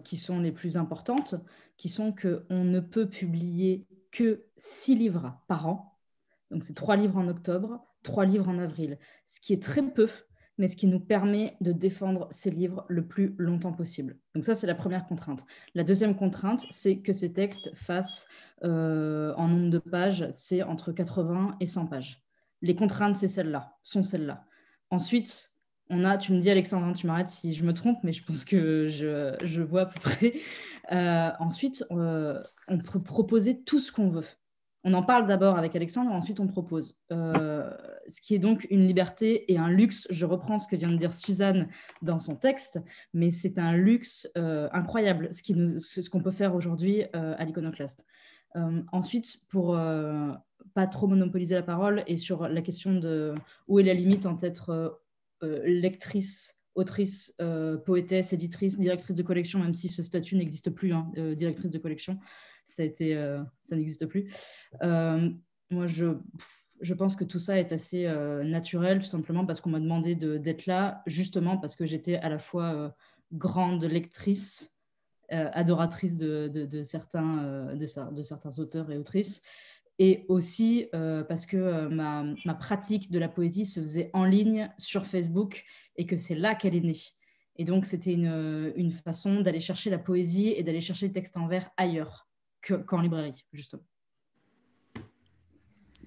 C: qui sont les plus importantes, qui sont qu'on ne peut publier que 6 livres par an. Donc, c'est 3 livres en octobre, 3 livres en avril, ce qui est très peu, mais ce qui nous permet de défendre ces livres le plus longtemps possible. Donc ça, c'est la première contrainte. La deuxième contrainte, c'est que ces textes fassent, en nombre de pages, c'est entre 80 et 100 pages. Les contraintes, sont celles-là. Ensuite, tu me dis Alexandre, hein, tu m'arrêtes si je me trompe, mais je pense que je vois à peu près. Ensuite, on peut proposer tout ce qu'on veut. On en parle d'abord avec Alexandre, ensuite on propose. Ce qui est donc une liberté et un luxe. Je reprends ce que vient de dire Suzanne dans son texte, mais c'est un luxe incroyable, ce qu'on peut faire aujourd'hui à l'Iconoclaste. Ensuite, pour pas trop monopoliser la parole, et sur la question de où est la limite entre être lectrice, autrice, poétesse, éditrice, directrice de collection, même si ce statut n'existe plus, hein, directrice de collection, ça n'existe plus. Moi, je pense que tout ça est assez naturel, tout simplement parce qu'on m'a demandé d'être là, justement parce que j'étais à la fois grande lectrice, adoratrice de certains auteurs et autrices, et aussi parce que ma pratique de la poésie se faisait en ligne sur Facebook et que c'est là qu'elle est née. Et donc, c'était une façon d'aller chercher la poésie et d'aller chercher le texte en vers ailleurs qu'en librairie, justement.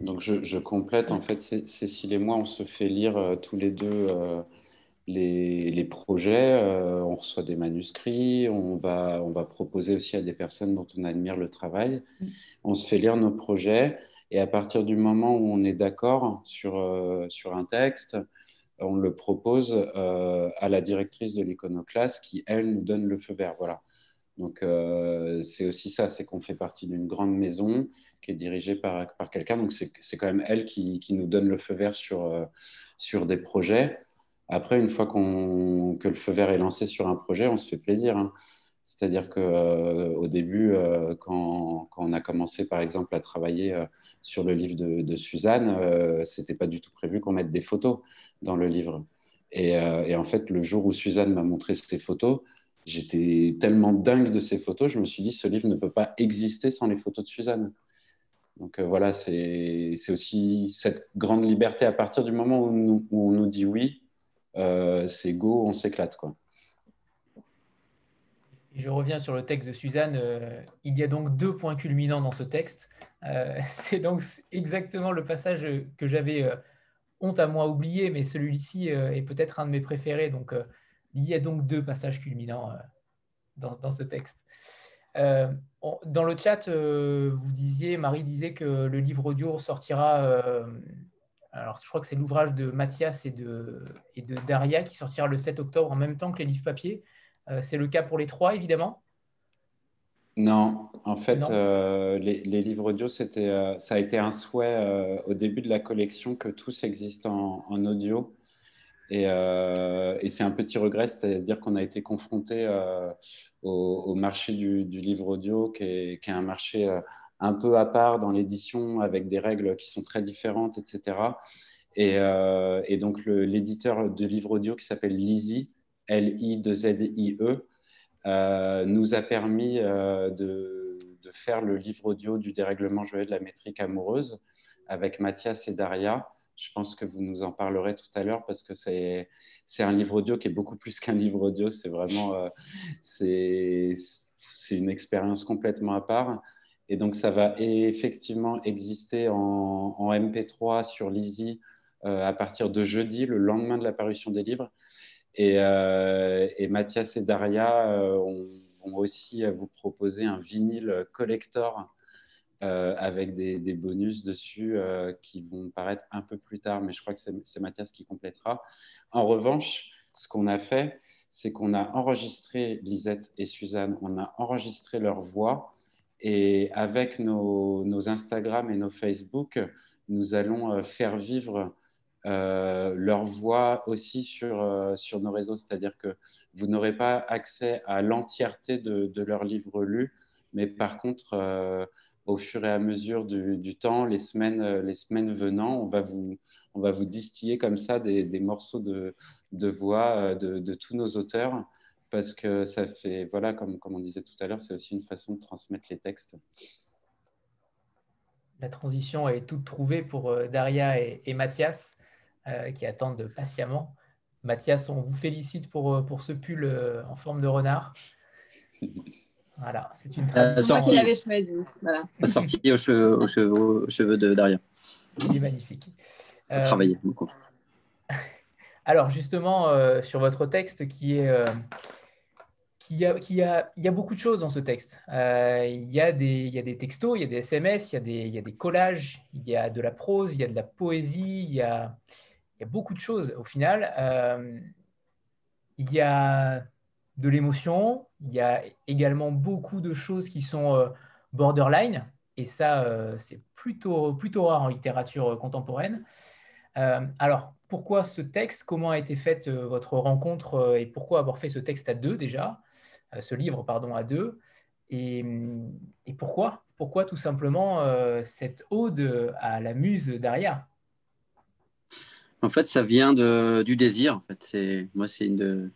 B: Donc, je complète. En fait, Cécile et moi, on se fait lire tous les deux les projets. On reçoit des manuscrits. On va proposer aussi à des personnes dont on admire le travail. On se fait lire nos projets. Et à partir du moment où on est d'accord sur un texte, on le propose à la directrice de l'Iconoclaste qui, elle, nous donne le feu vert. Voilà. Donc, c'est aussi ça, c'est qu'on fait partie d'une grande maison qui est dirigée par quelqu'un. Donc, c'est quand même elle qui nous donne le feu vert sur des projets. Après, une fois que le feu vert est lancé sur un projet, on se fait plaisir, hein. C'est-à-dire qu'au début, quand on a commencé, par exemple, à travailler sur le livre de Suzanne, ce n'était pas du tout prévu qu'on mette des photos dans le livre. Et en fait, le jour où Suzanne m'a montré ses photos, j'étais tellement dingue de ces photos, je me suis dit, ce livre ne peut pas exister sans les photos de Suzanne. Donc voilà, c'est aussi cette grande liberté à partir du moment où on nous dit oui, c'est go, on s'éclate, quoi.
A: Je reviens sur le texte de Suzanne. Il y a donc 2 points culminants dans ce texte. C'est donc exactement le passage que j'avais honte à moi oublié, mais celui-ci est peut-être un de mes préférés. Donc, il y a donc 2 passages culminants dans ce texte. Dans le chat, Marie disait que le livre audio sortira. Alors, je crois que c'est l'ouvrage de Mathias et de Daria qui sortira le 7 octobre en même temps que les livres papier. C'est le cas pour les 3, évidemment?
B: Non, en fait,
A: Non.
B: les livres audio, ça a été un souhait au début de la collection que tous existent en audio. Et c'est un petit regret, c'est-à-dire qu'on a été confronté au marché du livre audio, qui est un marché un peu à part dans l'édition, avec des règles qui sont très différentes, etc. Et donc, l'éditeur de livres audio qui s'appelle Lizzie, L-I-2-Z-I-E, nous a permis de faire le livre audio du dérèglement joyeux de la métrique amoureuse avec Mathias et Daria. Je pense que vous nous en parlerez tout à l'heure parce que c'est un livre audio qui est beaucoup plus qu'un livre audio. C'est vraiment c'est une expérience complètement à part. Et donc, ça va effectivement exister en MP3 sur Lizzie à partir de jeudi, le lendemain de la parution des livres. Et Mathias et Daria vont aussi vous proposer un vinyle collector avec des bonus dessus qui vont paraître un peu plus tard, mais je crois que c'est Mathias qui complétera. En revanche, ce qu'on a fait, c'est qu'on a enregistré Lisette et Suzanne, on a enregistré leur voix, et avec nos Instagram et nos Facebook, nous allons faire vivre leur voix aussi sur nos réseaux, c'est-à-dire que vous n'aurez pas accès à l'entièreté de leur livre lu, mais par contre, au fur et à mesure du temps, les semaines venant, on va vous distiller comme ça des morceaux de voix de tous nos auteurs, parce que ça fait, voilà, comme on disait tout à l'heure, c'est aussi une façon de transmettre les textes.
A: La transition est toute trouvée pour Daria et Mathias, qui attendent patiemment. Mathias, on vous félicite pour ce pull en forme de renard. Voilà, c'est une tradition.
I: C'est moi qui l'avais choisi. Voilà. Assorti aux cheveux de Daria.
A: Il est magnifique.
I: Travailler beaucoup.
A: Alors justement, sur votre texte il y a beaucoup de choses dans ce texte. Il y a des textos, il y a des SMS, il y a des collages, il y a de la prose, il y a de la poésie, il y a beaucoup de choses au final. Il y a de l'émotion, il y a également beaucoup de choses qui sont borderline, et ça, c'est plutôt rare en littérature contemporaine. Alors, pourquoi ce texte? Comment a été faite votre rencontre et pourquoi avoir fait ce texte à deux déjà, ce livre, pardon, à deux? Et pourquoi pourquoi tout simplement cette ode à la muse d'Aria?
I: En fait, ça vient du désir. En fait, moi, c'est une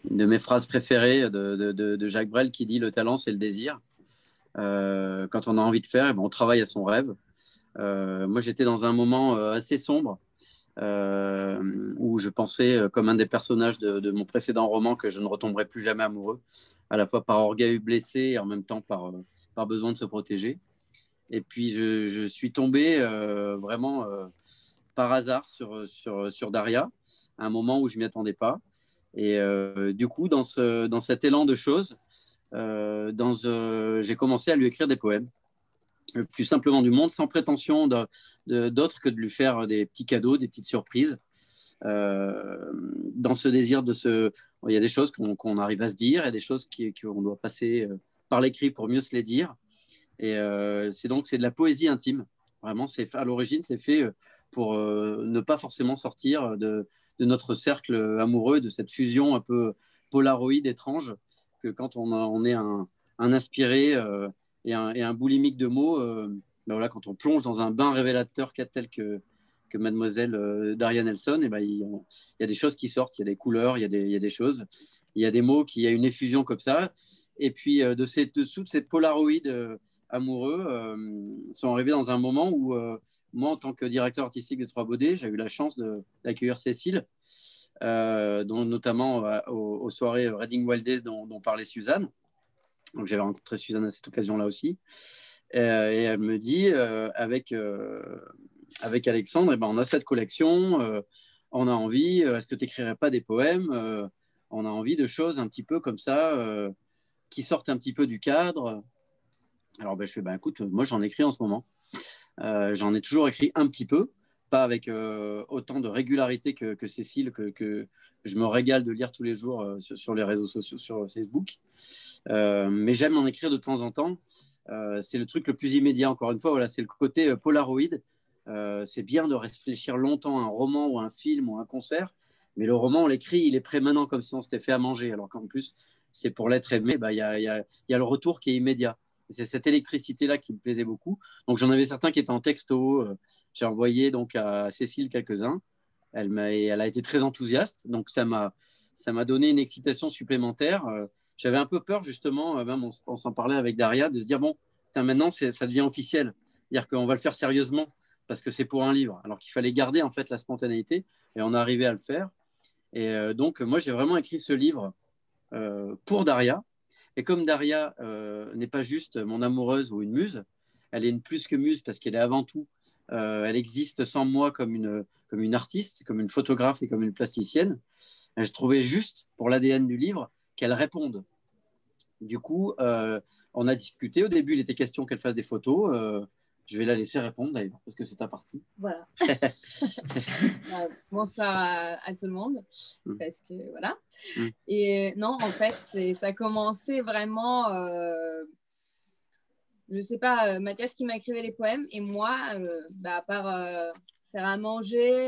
I: de mes phrases préférées de Jacques Brel qui dit « Le talent, c'est le désir ». Quand on a envie de faire, eh ben, on travaille à son rêve. Moi, j'étais dans un moment assez sombre où je pensais, comme un des personnages de mon précédent roman, que je ne retomberais plus jamais amoureux, à la fois par orgueil blessé et en même temps par besoin de se protéger. Et puis, je suis tombé vraiment par hasard sur Daria, à un moment où je ne m'y attendais pas. Et du coup, dans cet élan de choses, j'ai commencé à lui écrire des poèmes, le plus simplement du monde, sans prétention d'autre que de lui faire des petits cadeaux, des petites surprises. Dans ce désir il y a des choses qu'on arrive à se dire, il y a des choses qu'on doit passer par l'écrit pour mieux se les dire. Et c'est de la poésie intime. Vraiment, à l'origine, c'est fait pour ne pas forcément sortir de notre cercle amoureux, de cette fusion un peu polaroïde étrange, que quand on est un inspiré et un boulimique de mots, ben voilà, quand on plonge dans un bain révélateur tel que Mademoiselle Daria Nelson, et ben, il y a des choses qui sortent, il y a des couleurs, il y a des choses, il y a des mots, il y a une effusion comme ça. Et puis, dessous de ces polaroïdes amoureux sont arrivés dans un moment où, moi, en tant que directeur artistique des Trois Baudets, j'ai eu la chance d'accueillir Cécile, notamment aux soirées Reading Wild Days dont parlait Suzanne. Donc, j'avais rencontré Suzanne à cette occasion-là aussi. Et elle me dit, avec Alexandre, eh ben, on a cette collection, on a envie, est-ce que tu n'écrirais pas des poèmes on a envie de choses un petit peu comme ça, qui sortent un petit peu du cadre. Alors, je fais, écoute, moi, j'en écris en ce moment. J'en ai toujours écrit un petit peu, pas avec autant de régularité que Cécile, que je me régale de lire tous les jours sur les réseaux sociaux, sur Facebook. Mais j'aime en écrire de temps en temps. C'est le truc le plus immédiat, encore une fois. Voilà, c'est le côté polaroïde. C'est bien de réfléchir longtemps à un roman ou à un film ou à un concert, mais le roman, on l'écrit, il est prêt maintenant, comme si on s'était fait à manger. Alors qu'en plus, c'est pour l'être aimé, il y a le retour qui est immédiat. C'est cette électricité-là qui me plaisait beaucoup. Donc, j'en avais certains qui étaient en texto. J'ai envoyé donc à Cécile quelques-uns. Elle a été très enthousiaste. Donc, ça m'a donné une excitation supplémentaire. J'avais un peu peur, justement, même on s'en parlait avec Daria, de se dire, bon, maintenant, ça devient officiel. C'est-à-dire qu'on va le faire sérieusement parce que c'est pour un livre. Alors qu'il fallait garder, en fait, la spontanéité. Et on est arrivé à le faire. Et donc, moi, j'ai vraiment écrit ce livre pour Daria. Et comme Daria n'est pas juste mon amoureuse ou une muse, elle est une plus que muse parce qu'elle est avant tout, elle existe sans moi comme une artiste, comme une photographe et comme une plasticienne. Et je trouvais juste, pour l'ADN du livre, qu'elle réponde. Du coup, on a discuté. Au début, il était question qu'elle fasse des photos. Je vais la laisser répondre d'ailleurs, parce que c'est ta partie.
J: Voilà. Bonsoir à tout le monde, parce que voilà. Et non, en fait, ça a commencé vraiment, je sais pas, Mathias qui m'a écrit les poèmes, et moi, à part faire à manger,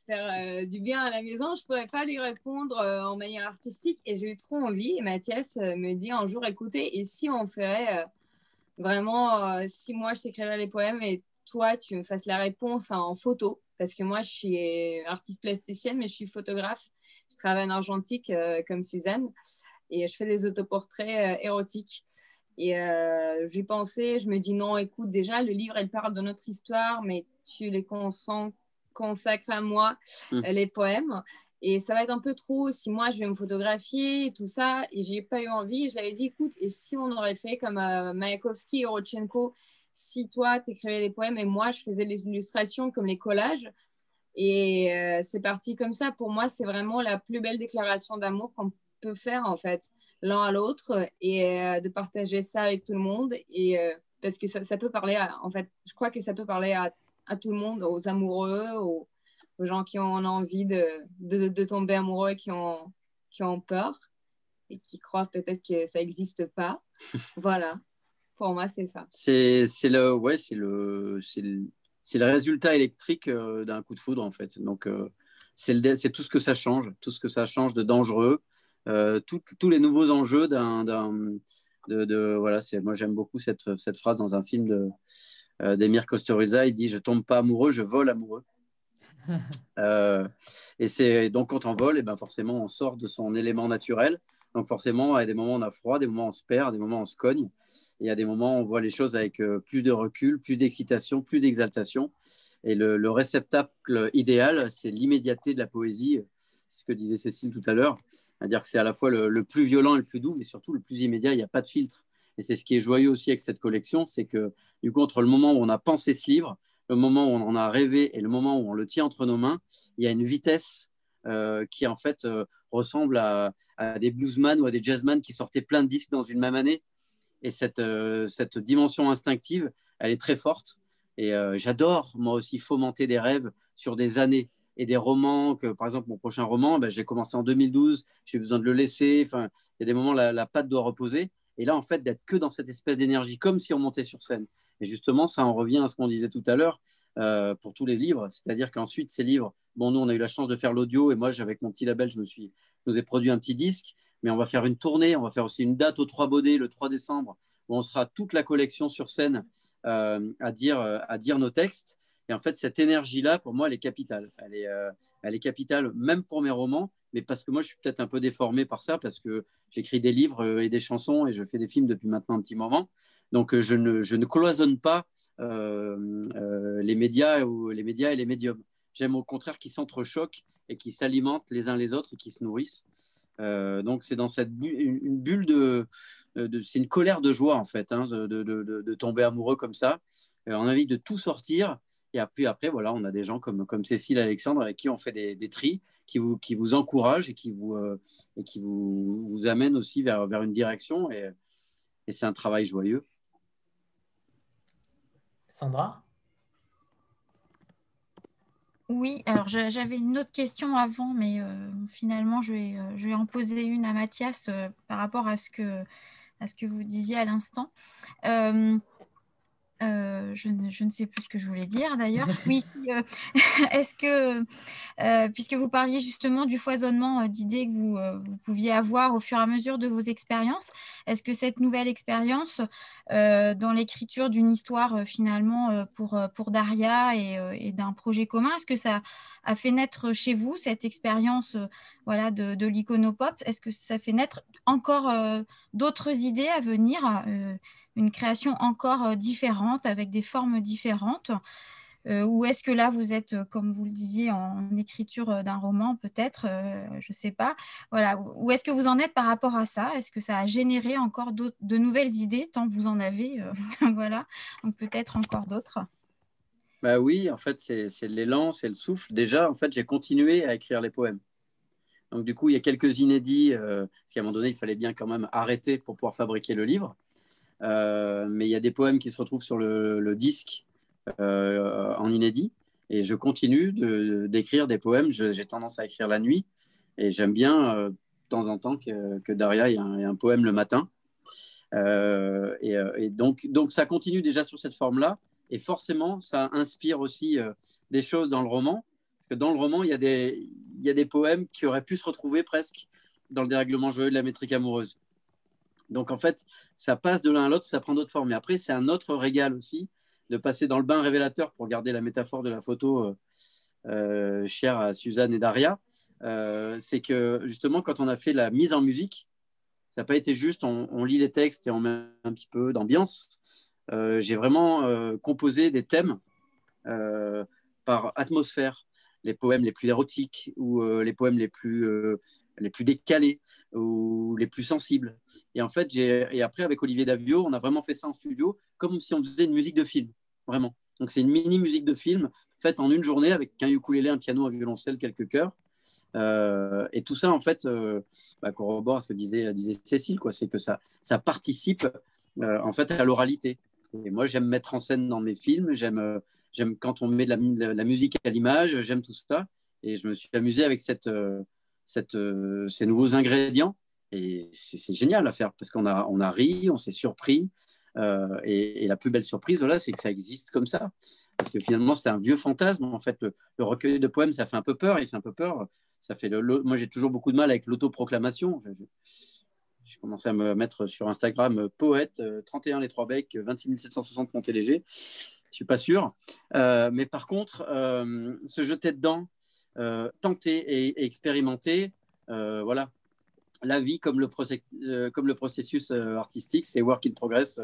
J: faire du bien à la maison, je ne pourrais pas lui répondre en manière artistique, et j'ai eu trop envie. Et Mathias me dit un jour, écoutez, et si on ferait... Vraiment, si moi je t'écrirais les poèmes et toi tu me fasses la réponse en photo, parce que moi je suis artiste plasticienne, mais je suis photographe. Je travaille en argentique comme Suzanne et je fais des autoportraits érotiques. Et j'y pensais, je me dis non, écoute, déjà le livre il parle de notre histoire, mais tu les consacres à moi, les poèmes. Et ça va être un peu trop si moi je vais me photographier et tout ça. Et j'ai pas eu envie. Je l'avais dit, écoute, et si on aurait fait comme Mayakovsky et Rodchenko, si toi t'écrivais les poèmes et moi je faisais les illustrations comme les collages. Et c'est parti comme ça. Pour moi, c'est vraiment la plus belle déclaration d'amour qu'on peut faire en fait, l'un à l'autre et de partager ça avec tout le monde. Et parce que ça peut parler, en fait, je crois que ça peut parler à tout le monde, aux amoureux, aux gens qui ont envie de tomber amoureux et qui ont peur et qui croient peut-être que ça n'existe pas. Voilà, pour moi, c'est ça.
I: C'est le résultat électrique d'un coup de foudre, en fait. Donc, c'est tout ce que ça change de dangereux, tous les nouveaux enjeux d'un Voilà, moi, j'aime beaucoup cette phrase dans un film d'Emir Kusturica. Il dit « Je tombe pas amoureux, je vole amoureux ». Et donc, quand on vole, et ben forcément, on sort de son élément naturel. Donc, forcément, à des moments, on a froid, des moments, on se perd, des moments, on se cogne. Et à des moments, on voit les choses avec plus de recul, plus d'excitation, plus d'exaltation. Et le réceptacle idéal, c'est l'immédiateté de la poésie. C'est ce que disait Cécile tout à l'heure. C'est-à-dire que c'est à la fois le plus violent et le plus doux, mais surtout le plus immédiat, il n'y a pas de filtre. Et c'est ce qui est joyeux aussi avec cette collection, c'est que du coup, entre le moment où on a pensé ce livre, le moment où on en a rêvé et le moment où on le tient entre nos mains, il y a une vitesse qui en fait ressemble à des bluesman ou à des jazzman qui sortaient plein de disques dans une même année. Et cette dimension instinctive, elle est très forte. Et j'adore, moi aussi, fomenter des rêves sur des années et des romans. Par exemple, mon prochain roman, j'ai commencé en 2012, j'ai besoin de le laisser. Enfin, il y a des moments où la patte doit reposer. Et là, en fait, d'être que dans cette espèce d'énergie, comme si on montait sur scène. Et justement, ça en revient à ce qu'on disait tout à l'heure pour tous les livres. C'est-à-dire qu'ensuite, ces livres, bon, nous, on a eu la chance de faire l'audio. Et moi, avec mon petit label, je nous ai produit un petit disque. Mais on va faire une tournée. On va faire aussi une date aux Trois Baudets le 3 décembre, où on sera toute la collection sur scène à dire nos textes. Et en fait, cette énergie-là, pour moi, elle est capitale. Elle est capitale même pour mes romans, mais parce que moi, je suis peut-être un peu déformé par ça, parce que j'écris des livres et des chansons et je fais des films depuis maintenant un petit moment. Donc, je ne cloisonne pas les médias et les médiums. J'aime au contraire qu'ils s'entrechoquent et qu'ils s'alimentent les uns les autres et qu'ils se nourrissent. Donc, c'est dans une bulle c'est une colère de joie, en fait, hein, de tomber amoureux comme ça. On a envie de tout sortir. Et après, voilà, on a des gens comme Cécile et Alexandre avec qui on fait des tris, qui vous encouragent et qui vous amènent aussi vers une direction. Et c'est un travail joyeux.
A: Sandra?
E: Oui, alors j'avais une autre question avant, mais finalement, je vais en poser une à Mathias par rapport à ce que vous disiez à l'instant. Je ne sais plus ce que je voulais dire d'ailleurs. Oui, est-ce que, puisque vous parliez justement du foisonnement d'idées que vous pouviez avoir au fur et à mesure de vos expériences, est-ce que cette nouvelle expérience dans l'écriture d'une histoire finalement pour Daria et d'un projet commun, est-ce que ça a fait naître chez vous cette expérience voilà, de l'iconopop? Est-ce que ça fait naître encore d'autres idées à venir une création encore différente, avec des formes différentes, ou est-ce que là, vous êtes, comme vous le disiez, en écriture d'un roman, peut-être, je ne sais pas. Voilà. Où est-ce que vous en êtes par rapport à ça? Est-ce que ça a généré encore de nouvelles idées, tant vous en avez voilà. Donc peut-être encore d'autres.
I: Bah oui, en fait, c'est l'élan, c'est le souffle. Déjà, en fait, j'ai continué à écrire les poèmes. Donc du coup, il y a quelques inédits, parce qu'à un moment donné, il fallait bien quand même arrêter pour pouvoir fabriquer le livre. Mais il y a des poèmes qui se retrouvent sur le disque en inédit et je continue d'écrire des poèmes. J'ai tendance à écrire la nuit et j'aime bien de temps en temps que Daria ait un poème le matin et donc ça continue déjà sur cette forme-là et forcément ça inspire aussi des choses dans le roman, parce que dans le roman il y a des poèmes qui auraient pu se retrouver presque dans le dérèglement joyeux de la métrique amoureuse. Donc, en fait, ça passe de l'un à l'autre, ça prend d'autres formes. Mais après, c'est un autre régal aussi de passer dans le bain révélateur, pour garder la métaphore de la photo chère à Suzanne et Daria. C'est que, justement, quand on a fait la mise en musique, ça n'a pas été juste, on lit les textes et on met un petit peu d'ambiance. J'ai vraiment composé des thèmes par atmosphère. Les poèmes les plus érotiques ou les poèmes les plus décalés ou les plus sensibles. Et en fait, et après, avec Olivier Davio, on a vraiment fait ça en studio, comme si on faisait une musique de film, vraiment. Donc, c'est une mini-musique de film faite en une journée avec un ukulélé, un piano, un violoncelle, quelques chœurs. Et tout ça, en fait, corrobore à ce que disait Cécile, quoi, c'est que ça participe en fait à l'oralité. Et moi, j'aime mettre en scène dans mes films, j'aime quand on met de la musique à l'image, j'aime tout ça. Et je me suis amusé avec ces nouveaux ingrédients. Et c'est génial à faire parce qu'on a ri, on s'est surpris. Et la plus belle surprise, voilà, c'est que ça existe comme ça. Parce que finalement, c'est un vieux fantasme. En fait, le recueil de poèmes, ça fait un peu peur. Il fait un peu peur. Moi, j'ai toujours beaucoup de mal avec l'autoproclamation. J'ai commencé à me mettre sur Instagram poète, 31 les 3 becs, 26 760 Montéléger. Je suis pas sûr. Mais par contre, se jeter dedans, tenter et expérimenter, voilà. La vie, comme le processus artistique, c'est work in progress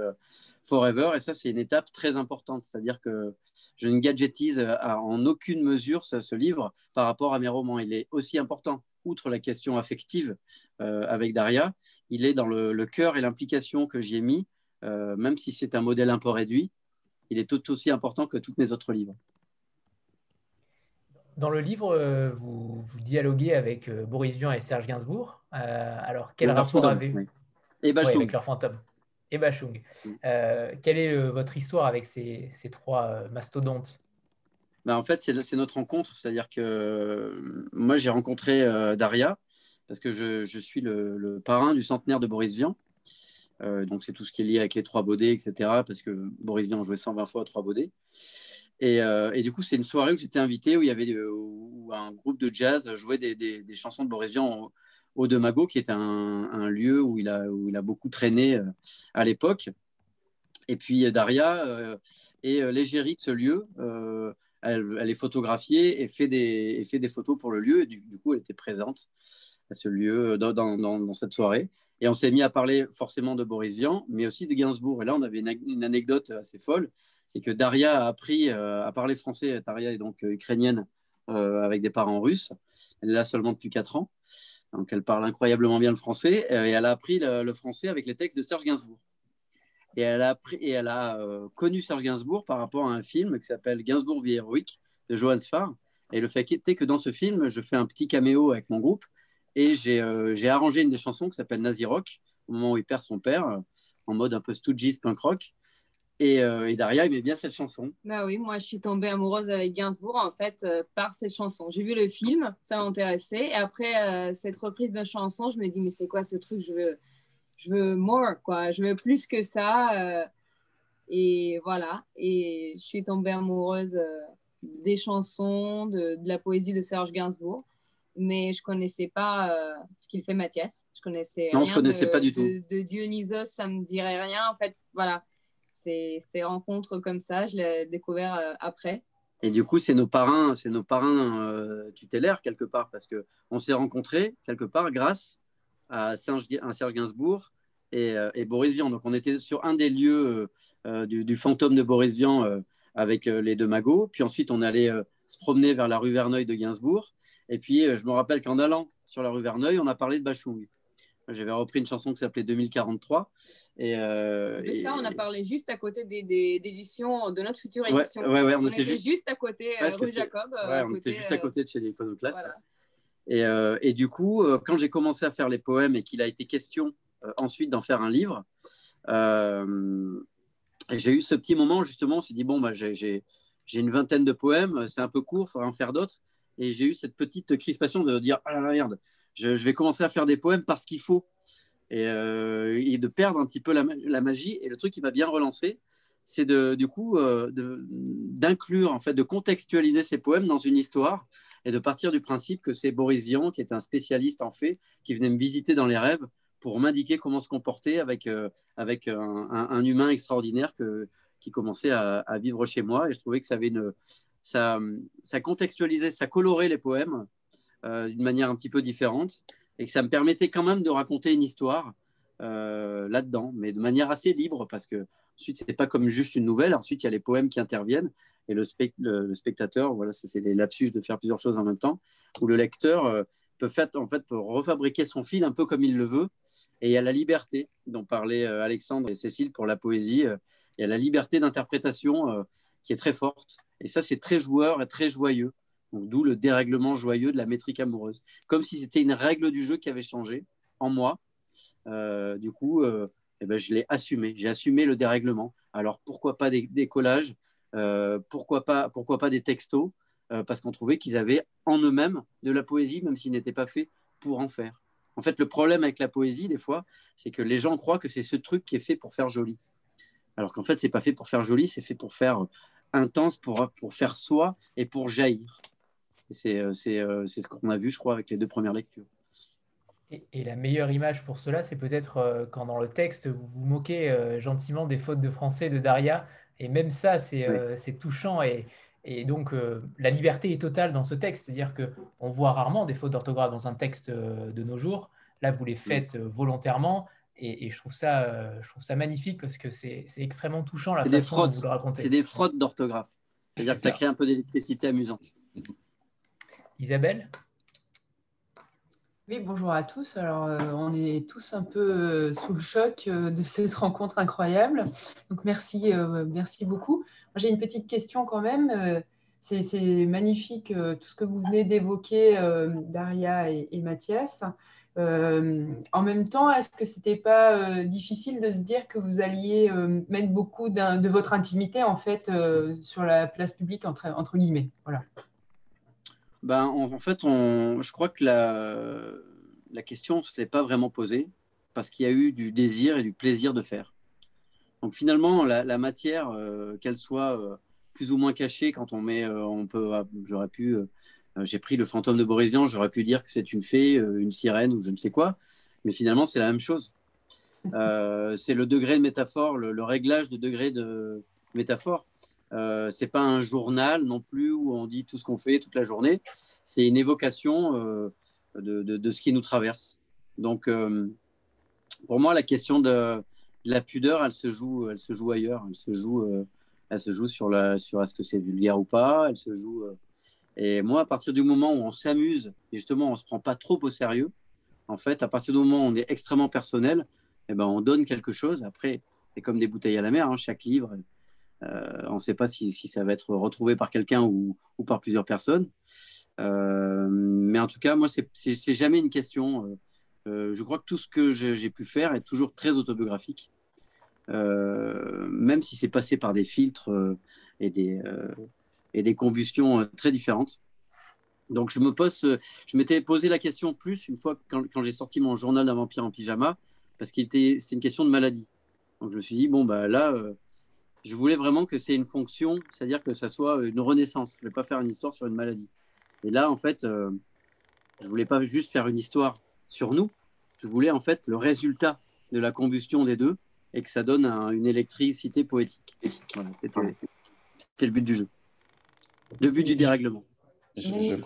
I: forever. Et ça, c'est une étape très importante. C'est-à-dire que je ne gadgetise en aucune mesure ce livre par rapport à mes romans. Il est aussi important, outre la question affective avec Daria, il est dans le cœur et l'implication que j'y ai mis, même si c'est un modèle un peu réduit, il est tout aussi important que tous mes autres livres.
A: Dans le livre, vous dialoguez avec Boris Vian et Serge Gainsbourg. Alors, quel rapport avez-vous
I: oui. Et Bachung.
A: Oui, avec leur fantôme. Et Bachung. Quelle est votre histoire avec ces trois mastodontes?
I: En fait, c'est notre rencontre. C'est-à-dire que moi, j'ai rencontré Daria parce que je suis le parrain du centenaire de Boris Vian. Donc, c'est tout ce qui est lié avec les Trois Baudets, etc. Parce que Boris Vian jouait 120 fois Trois Baudets. Et du coup, c'est une soirée où j'étais invité, où un groupe de jazz jouait des chansons de Boris Vian au De Mago, qui est un lieu où il a beaucoup traîné à l'époque. Et puis Daria est l'égérie de ce lieu. Elle est photographiée et fait des photos pour le lieu. Et du coup, elle était présente à ce lieu dans cette soirée. Et on s'est mis à parler forcément de Boris Vian, mais aussi de Gainsbourg. Et là, on avait une anecdote assez folle. C'est que Daria a appris à parler français. Daria est donc ukrainienne avec des parents russes. Elle est là seulement depuis 4 ans. Donc, elle parle incroyablement bien le français. Et elle a appris le français avec les textes de Serge Gainsbourg. Et elle a connu Serge Gainsbourg par rapport à un film qui s'appelle Gainsbourg vie héroïque de Johann Sfar. Et le fait était que dans ce film, je fais un petit caméo avec mon groupe et j'ai arrangé une des chansons qui s'appelle Nazi Rock au moment où il perd son père en mode un peu Stooges punk rock. Et Daria aimait bien cette chanson.
J: Bah oui, moi je suis tombée amoureuse avec Gainsbourg en fait par cette chanson. J'ai vu le film, ça m'intéressait. Et après cette reprise de chanson, je me dis mais c'est quoi ce truc? Je veux more, quoi. Je veux plus que ça. Et voilà. Et je suis tombée amoureuse des chansons, de la poésie de Serge Gainsbourg. Mais je ne connaissais pas ce qu'il fait Mathias. Je connaissais
I: non,
J: rien
I: je ne connaissais pas du tout.
J: De Dionysos, ça ne me dirait rien. En fait, voilà. C'est rencontres comme ça. Je l'ai découvert après.
I: Et du coup, c'est nos parrains tutélaires quelque part parce qu'on s'est rencontrés quelque part grâce à Serge Gainsbourg et Boris Vian. Donc, on était sur un des lieux du fantôme de Boris Vian avec les deux magots. Puis ensuite, on allait se promener vers la rue Verneuil de Gainsbourg. Et puis, je me rappelle qu'en allant sur la rue Verneuil, on a parlé de Bachung. J'avais repris une chanson qui s'appelait 2043.
J: De ça, on a parlé juste à côté des éditions, de notre future édition.
I: Ouais,
J: on était juste à côté, rue Jacob.
I: On était juste à côté de chez les iconoclastes. Voilà. Et du coup, quand j'ai commencé à faire les poèmes et qu'il a été question ensuite d'en faire un livre, j'ai eu ce petit moment justement, on s'est dit, bon, j'ai une vingtaine de poèmes, c'est un peu court, il faudrait en faire d'autres. Et j'ai eu cette petite crispation de dire, ah la merde, je vais commencer à faire des poèmes parce qu'il faut. Et de perdre un petit peu la magie. Et le truc qui m'a bien relancé, c'est d'inclure, en fait, de contextualiser ces poèmes dans une histoire et de partir du principe que c'est Boris Vian, qui est un spécialiste en fait, qui venait me visiter dans les rêves pour m'indiquer comment se comporter avec un humain extraordinaire qui commençait à vivre chez moi. Et je trouvais que ça contextualisait, ça colorait les poèmes d'une manière un petit peu différente et que ça me permettait quand même de raconter une histoire là-dedans, mais de manière assez libre parce que ensuite, c'est pas comme juste une nouvelle. Ensuite, il y a les poèmes qui interviennent et le spectateur, voilà, c'est les lapsus de faire plusieurs choses en même temps, où le lecteur peut refabriquer son fil un peu comme il le veut. Et il y a la liberté dont parlaient Alexandre et Cécile pour la poésie. Il y a la liberté d'interprétation qui est très forte. Et ça, c'est très joueur et très joyeux. Donc, d'où le dérèglement joyeux de la métrique amoureuse. Comme si c'était une règle du jeu qui avait changé en moi. Du coup, je l'ai assumé. J'ai assumé le dérèglement. Alors, pourquoi pas des collages pourquoi pas des textos parce qu'on trouvait qu'ils avaient en eux-mêmes de la poésie, même s'ils n'étaient pas faits pour en faire. En fait, le problème avec la poésie, des fois, c'est que les gens croient que c'est ce truc qui est fait pour faire joli. Alors qu'en fait, c'est pas fait pour faire joli, c'est fait pour faire intense, pour faire soi et pour jaillir. Et c'est ce qu'on a vu, je crois, avec les 2 premières lectures.
A: Et la meilleure image pour cela, c'est peut-être quand dans le texte, vous vous moquez gentiment des fautes de français de Daria. Et même ça,
I: Oui.
A: c'est touchant. Et donc, la liberté est totale dans ce texte. C'est-à-dire qu'on voit rarement des fautes d'orthographe dans un texte de nos jours. Là, vous les faites volontairement. Et je trouve ça magnifique parce que c'est extrêmement touchant la
I: C'est des
A: façon dont
I: fraudes.
A: vous le racontez.
I: C'est des fraudes d'orthographe. C'est-à-dire que ça crée un peu d'électricité amusante.
A: Isabelle?
K: Oui, bonjour à tous. Alors, on est tous un peu sous le choc de cette rencontre incroyable. Donc, merci beaucoup. Moi, j'ai une petite question quand même. C'est magnifique tout ce que vous venez d'évoquer, Daria et Mathias. En même temps, est-ce que c'était pas difficile de se dire que vous alliez mettre beaucoup de votre intimité en fait sur la place publique entre guillemets? Voilà.
I: Ben, en fait, je crois que la question ne se l'est pas vraiment posée parce qu'il y a eu du désir et du plaisir de faire. Donc finalement, la matière, qu'elle soit plus ou moins cachée, quand on met, j'aurais pu, j'ai pris le fantôme de Boris Vian, j'aurais pu dire que c'est une fée, une sirène ou je ne sais quoi, mais finalement c'est la même chose. C'est le degré de métaphore, le réglage de degré de métaphore. C'est pas un journal non plus où on dit tout ce qu'on fait toute la journée. C'est une évocation de ce qui nous traverse. Donc, pour moi, la question de la pudeur, elle se joue ailleurs. Elle se joue sur est-ce que c'est vulgaire ou pas. Elle se joue. Et moi, à partir du moment où on s'amuse, et justement, on se prend pas trop au sérieux. En fait, à partir du moment où on est extrêmement personnel, eh ben, on donne quelque chose. Après, c'est comme des bouteilles à la mer. Hein, chaque livre. On ne sait pas si ça va être retrouvé par quelqu'un ou par plusieurs personnes. Mais en tout cas, moi, c'est jamais une question. Je crois que tout ce que j'ai pu faire est toujours très autobiographique, même si c'est passé par des filtres et des combustions très différentes. Donc, je m'étais posé la question plus une fois quand j'ai sorti mon journal d'un vampire en pyjama, parce que c'est une question de maladie. Donc, je me suis dit, bon, bah là... je voulais vraiment que c'est une fonction, c'est-à-dire que ça soit une renaissance. Je ne voulais pas faire une histoire sur une maladie. Et là, en fait, je ne voulais pas juste faire une histoire sur nous. Je voulais en fait le résultat de la combustion des deux et que ça donne une électricité poétique. Voilà, c'était le but du jeu. Le but du dérèglement.
B: Je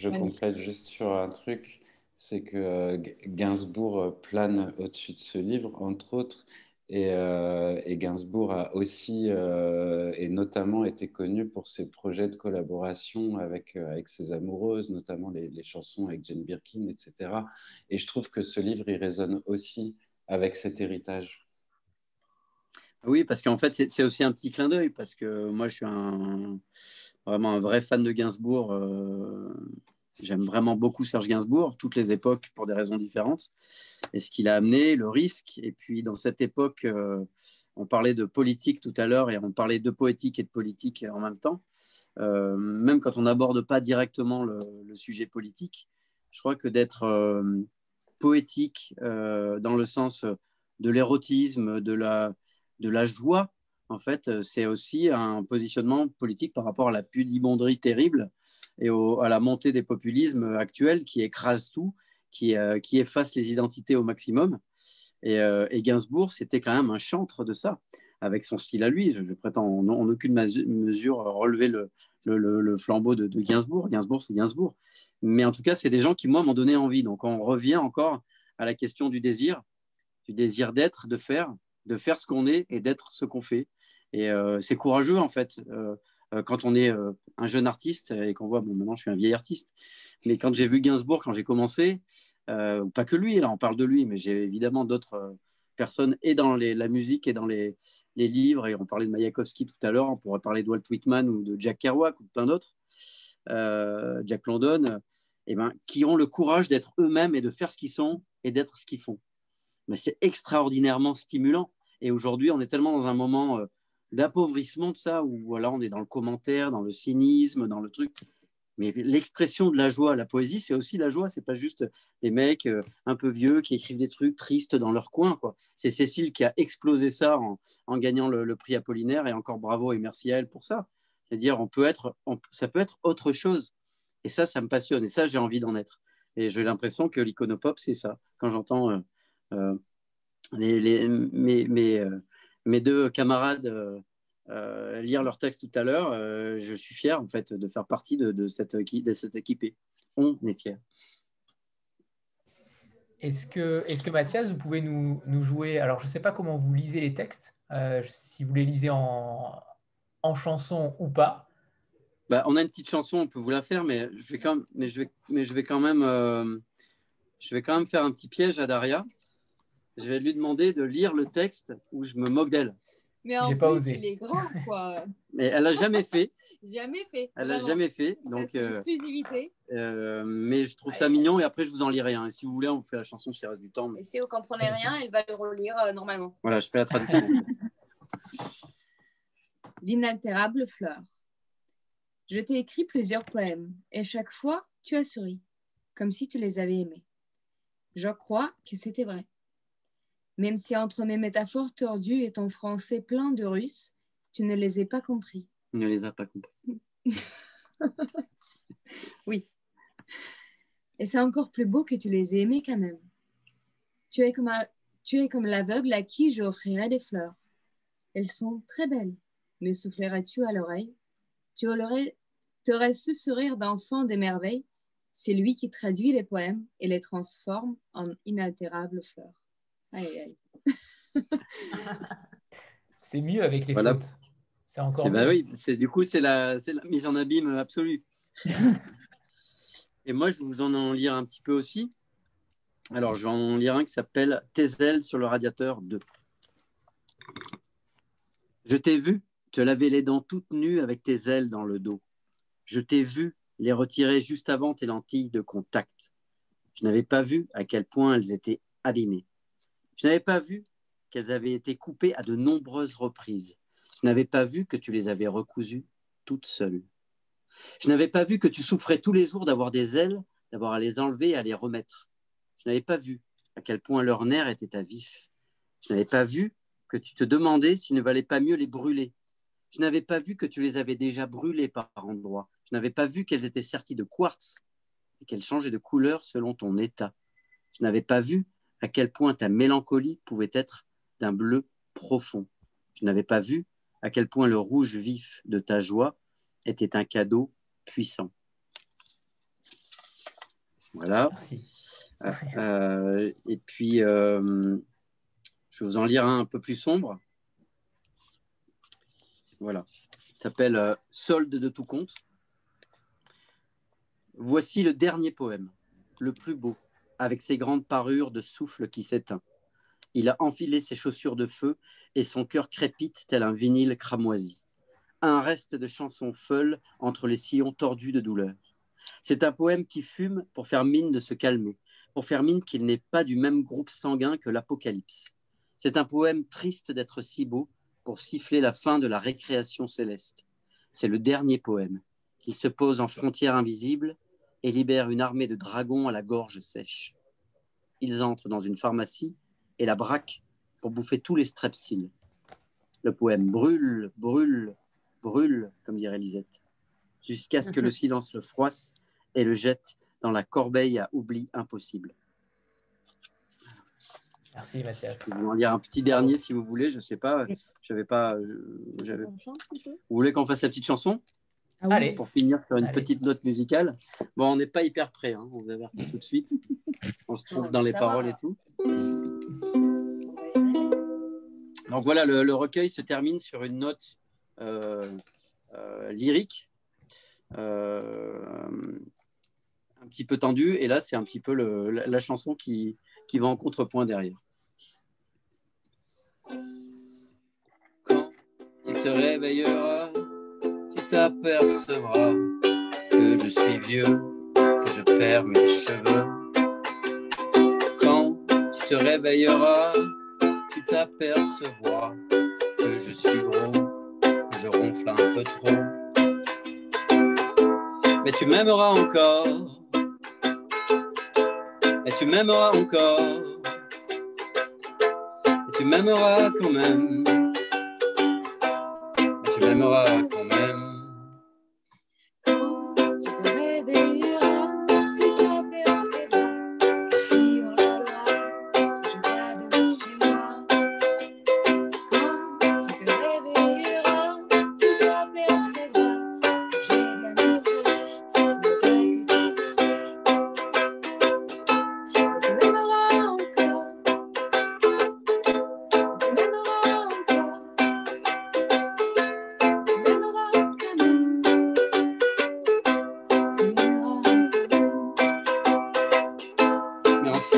B: complète juste sur un truc, c'est que Gainsbourg plane au-dessus de ce livre, entre autres. Et Gainsbourg a aussi et notamment été connu pour ses projets de collaboration avec ses amoureuses, notamment les chansons avec Jane Birkin, etc. Et je trouve que ce livre, il résonne aussi avec cet héritage.
I: Oui, parce qu'en fait, c'est aussi un petit clin d'œil, parce que moi, je suis vraiment un vrai fan de Gainsbourg. J'aime vraiment beaucoup Serge Gainsbourg, toutes les époques, pour des raisons différentes. Et ce qu'il a amené, le risque. Et puis, dans cette époque, on parlait de politique tout à l'heure et on parlait de poétique et de politique en même temps. Même quand on n'aborde pas directement le sujet politique, je crois que d'être poétique dans le sens de l'érotisme, de la joie, en fait, c'est aussi un positionnement politique par rapport à la pudibonderie terrible et à la montée des populismes actuels qui écrasent tout, qui effacent les identités au maximum. Et Gainsbourg, c'était quand même un chantre de ça, avec son style à lui. Je prétends en aucune mesure relever le flambeau de Gainsbourg. Gainsbourg, c'est Gainsbourg. Mais en tout cas, c'est des gens qui, moi, m'ont donné envie. Donc, on revient encore à la question du désir d'être, de faire ce qu'on est et d'être ce qu'on fait. Et c'est courageux, en fait, quand on est un jeune artiste et qu'on voit, bon, maintenant je suis un vieil artiste, mais quand j'ai vu Gainsbourg, quand j'ai commencé, pas que lui, là on parle de lui, mais j'ai évidemment d'autres personnes et dans la musique et dans les livres, et on parlait de Mayakovsky tout à l'heure, on pourrait parler de Walt Whitman ou de Jack Kerouac ou de plein d'autres, Jack London, qui ont le courage d'être eux-mêmes et de faire ce qu'ils sont et d'être ce qu'ils font. Mais c'est extraordinairement stimulant. Et aujourd'hui, on est tellement dans un moment d'appauvrissement de ça, où voilà, on est dans le commentaire, dans le cynisme, dans le truc. Mais l'expression de la joie, la poésie, c'est aussi la joie. C'est pas juste des mecs un peu vieux qui écrivent des trucs tristes dans leur coin, quoi. C'est Cécile qui a explosé ça en gagnant le prix Apollinaire, et encore bravo et merci à elle pour ça. C'est-à-dire, ça peut être autre chose. Et ça me passionne. Et ça, j'ai envie d'en être. Et j'ai l'impression que l'iconopop, c'est ça. Quand j'entends mes deux camarades lire leur texte tout à l'heure, je suis fier en fait de faire partie de cette équipée. On est fiers.
A: Est-ce que Mathias, vous pouvez nous jouer, alors je ne sais pas comment vous lisez les textes, si vous les lisez en chanson ou pas.
I: Bah, on a une petite chanson, on peut vous la faire, mais je vais quand même faire un petit piège à Daria. Je vais lui demander de lire le texte où je me moque d'elle.
J: Mais en plus, il est grand, quoi.
I: Mais elle n'a jamais fait.
J: Jamais fait.
I: Elle n'a jamais fait. Donc,
J: c'est exclusivité.
I: Mais je trouve ça mignon et après, je vous en lirai. Et si vous voulez, on vous fait la chanson s'il reste du temps. Mais...
J: Et si vous ne comprenez rien, elle va le relire normalement.
I: Voilà, je fais la traduction.
J: L'inaltérable fleur. Je t'ai écrit plusieurs poèmes et chaque fois, tu as souri, comme si tu les avais aimés. Je crois que c'était vrai. Même si entre mes métaphores tordues et ton français plein de Russes, tu ne les ai pas compris.
I: Ne les a pas compris.
J: Oui. Et c'est encore plus beau que tu les aies aimés quand même. Tu es comme l'aveugle à qui j'offrirais des fleurs. Elles sont très belles. Me soufflerais-tu à l'oreille? Tu aurais ce sourire d'enfant des merveilles. C'est lui qui traduit les poèmes et les transforme en inaltérables fleurs. Aïe, aïe.
A: C'est mieux avec les fautes. C'est encore mieux.
I: Bah oui, du coup, c'est la mise en abîme absolue. Et moi, je vais vous en lire un petit peu aussi. Alors, je vais en lire un qui s'appelle « Tes ailes sur le radiateur 2 ». Je t'ai vu te laver les dents toutes nues avec tes ailes dans le dos. Je t'ai vu les retirer juste avant tes lentilles de contact. Je n'avais pas vu à quel point elles étaient abîmées. Je n'avais pas vu qu'elles avaient été coupées à de nombreuses reprises. Je n'avais pas vu que tu les avais recousues toutes seules. Je n'avais pas vu que tu souffrais tous les jours d'avoir des ailes, d'avoir à les enlever et à les remettre. Je n'avais pas vu à quel point leur nerf était à vif. Je n'avais pas vu que tu te demandais s'il ne valait pas mieux les brûler. Je n'avais pas vu que tu les avais déjà brûlées par endroits. Je n'avais pas vu qu'elles étaient serties de quartz et qu'elles changeaient de couleur selon ton état. Je n'avais pas vu à quel point ta mélancolie pouvait être d'un bleu profond. Je n'avais pas vu à quel point le rouge vif de ta joie était un cadeau puissant. Voilà. Et puis, je vais vous en lire un peu plus sombre. Voilà. Il s'appelle « Solde de tout compte ». Voici le dernier poème, le plus beau, avec ses grandes parures de souffle qui s'éteint. Il a enfilé ses chaussures de feu et son cœur crépite tel un vinyle cramoisi. Un reste de chanson folle entre les sillons tordus de douleur. C'est un poème qui fume pour faire mine de se calmer, pour faire mine qu'il n'est pas du même groupe sanguin que l'Apocalypse. C'est un poème triste d'être si beau pour siffler la fin de la récréation céleste. C'est le dernier poème. Il se pose en frontière invisible et libère une armée de dragons à la gorge sèche. Ils entrent dans une pharmacie et la braquent pour bouffer tous les strepsils. Le poème brûle, brûle, brûle, comme dirait Lisette, jusqu'à ce que le silence le froisse et le jette dans la corbeille à oubli impossible.
A: Merci Mathias.
I: Je vais en lire un petit dernier si vous voulez, je ne sais pas. Vous voulez qu'on fasse la petite chanson?
A: Allez.
I: Pour finir sur une petite note musicale. Bon, on n'est pas hyper prêt, hein, on vous avertit tout de suite. On se trouve dans les paroles et tout. Donc voilà, le recueil se termine sur une note lyrique, un petit peu tendue, et là c'est un petit peu la chanson qui va en contrepoint derrière. Quand tu te réveilleras, tu t'apercevras que je suis vieux, que je perds mes cheveux. Quand tu te réveilleras, tu t'apercevras que je suis gros, que je ronfle un peu trop. Mais tu m'aimeras encore, et tu m'aimeras encore, et tu m'aimeras quand même, et tu m'aimeras quand même.
J: Tu te réveilleras, tu t'apercevras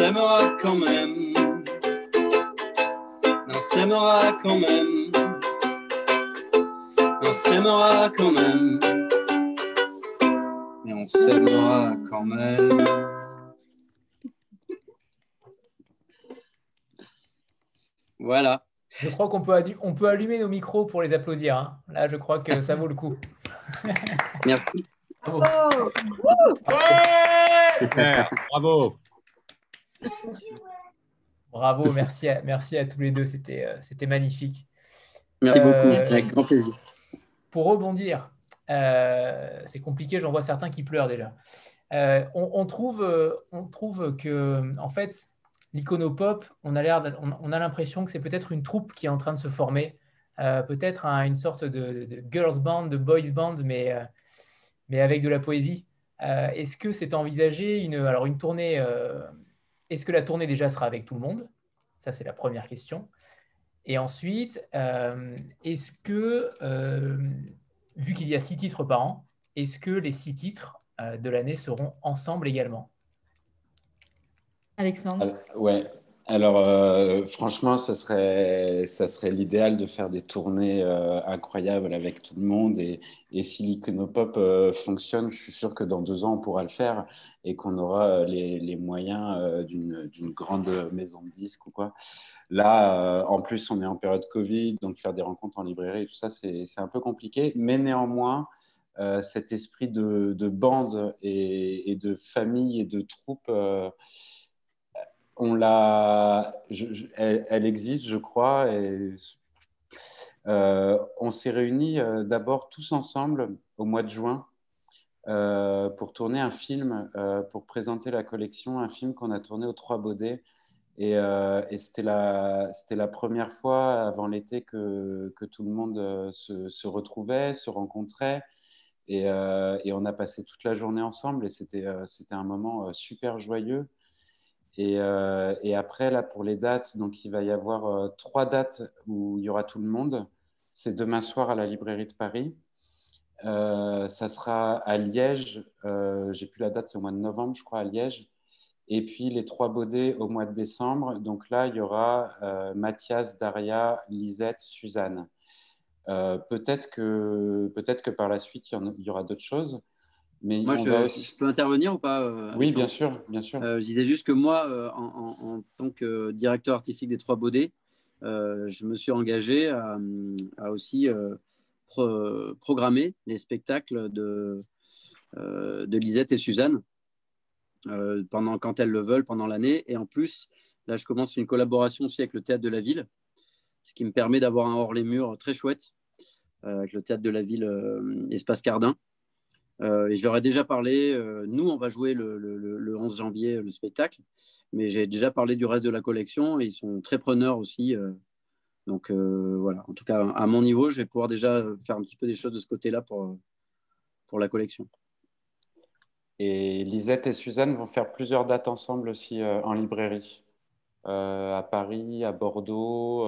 I: s'aimera quand même. On s'aimera quand même. On s'aimera quand même. Et on s'aimera quand même. Voilà.
A: Je crois qu'on peut allumer nos micros pour les applaudir. Hein. Là, je crois que ça vaut le coup.
I: Merci.
A: Bravo.
H: Super, bravo.
A: Bravo, merci à tous les deux, c'était magnifique.
I: Merci beaucoup, avec grand plaisir.
A: Pour rebondir, c'est compliqué, j'en vois certains qui pleurent déjà. On trouve que, en fait, l'iconopop, on a l'impression que c'est peut-être une troupe qui est en train de se former, peut-être une sorte de girls band, de boys band, mais avec de la poésie. Est-ce que c'est envisagé une tournée est-ce que la tournée déjà sera avec tout le monde? Ça, c'est la première question. Et ensuite, est-ce que, vu qu'il y a 6 titres par an, est-ce que les 6 titres de l'année seront ensemble également?
C: Alexandre?
B: Ouais. Alors, franchement, ça serait l'idéal de faire des tournées incroyables avec tout le monde. Et si l'iconopop fonctionne, je suis sûr que dans 2 ans, on pourra le faire et qu'on aura les moyens d'une grande maison de disques ou quoi. Là, en plus, on est en période Covid, donc faire des rencontres en librairie et tout ça, c'est un peu compliqué. Mais néanmoins, cet esprit de bande et de famille et de troupe, elle existe, je crois. Et, on s'est réunis d'abord tous ensemble au mois de juin pour tourner un film, pour présenter la collection, un film qu'on a tourné aux Trois Baudets. Et c'était la première fois avant l'été que tout le monde se retrouvait, se rencontrait. Et on a passé toute la journée ensemble et c'était un moment super joyeux. Et après, là, pour les dates, donc il va y avoir 3 dates où il y aura tout le monde. C'est demain soir à la librairie de Paris. Ça sera à Liège. J'ai plus la date, c'est au mois de novembre, je crois, à Liège. Et puis les Trois Baudets au mois de décembre. Donc là, il y aura Mathias, Daria, Lisette, Suzanne. Peut-être que par la suite, il y aura d'autres choses. Mais
I: moi, je peux intervenir ou pas?
B: Oui, bien sûr, bien sûr.
I: Je disais juste que moi, en tant que directeur artistique des Trois Baudets, je me suis engagé à aussi programmer les spectacles de Lisette et Suzanne quand elles le veulent, pendant l'année. Et en plus, là, je commence une collaboration aussi avec le Théâtre de la Ville, ce qui me permet d'avoir un hors-les-murs très chouette avec le Théâtre de la Ville Espace Cardin. Et je leur ai déjà parlé. Nous, on va jouer le 11 janvier le spectacle, mais j'ai déjà parlé du reste de la collection et ils sont très preneurs aussi. Donc voilà, en tout cas, à mon niveau, je vais pouvoir déjà faire un petit peu des choses de ce côté-là pour la collection.
B: Et Lisette et Suzanne vont faire plusieurs dates ensemble aussi en librairie. À Paris, à Bordeaux,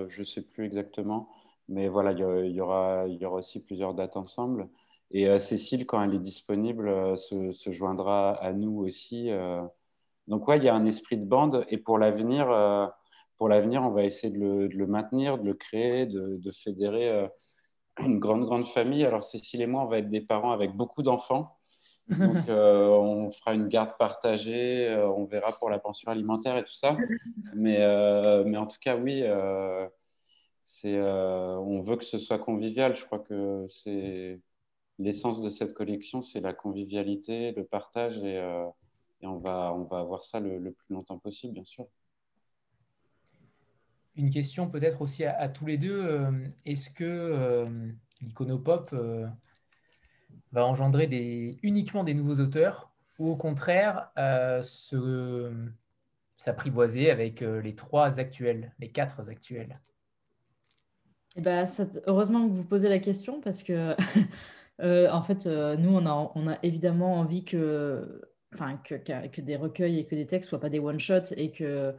B: je ne sais plus exactement. Mais voilà, il y aura aussi plusieurs dates ensemble. Et Cécile, quand elle est disponible, se joindra à nous aussi. Donc, ouais, il y a un esprit de bande. Et pour l'avenir, on va essayer de le maintenir, de le créer, de fédérer une grande famille. Alors, Cécile et moi, on va être des parents avec beaucoup d'enfants. Donc, on fera une garde partagée. On verra pour la pension alimentaire et tout ça. Mais en tout cas, oui, on veut que ce soit convivial. Je crois que c'est l'essence de cette collection, c'est la convivialité, le partage, et on va avoir ça le plus longtemps possible, bien sûr.
A: Une question peut-être aussi à tous les deux. Est-ce que l'iconopop va engendrer uniquement des nouveaux auteurs ou au contraire s'apprivoiser avec les 4 actuels?
C: Heureusement que vous posez la question parce que en fait, nous, on a évidemment envie que des recueils et que des textes ne soient pas des one-shots et que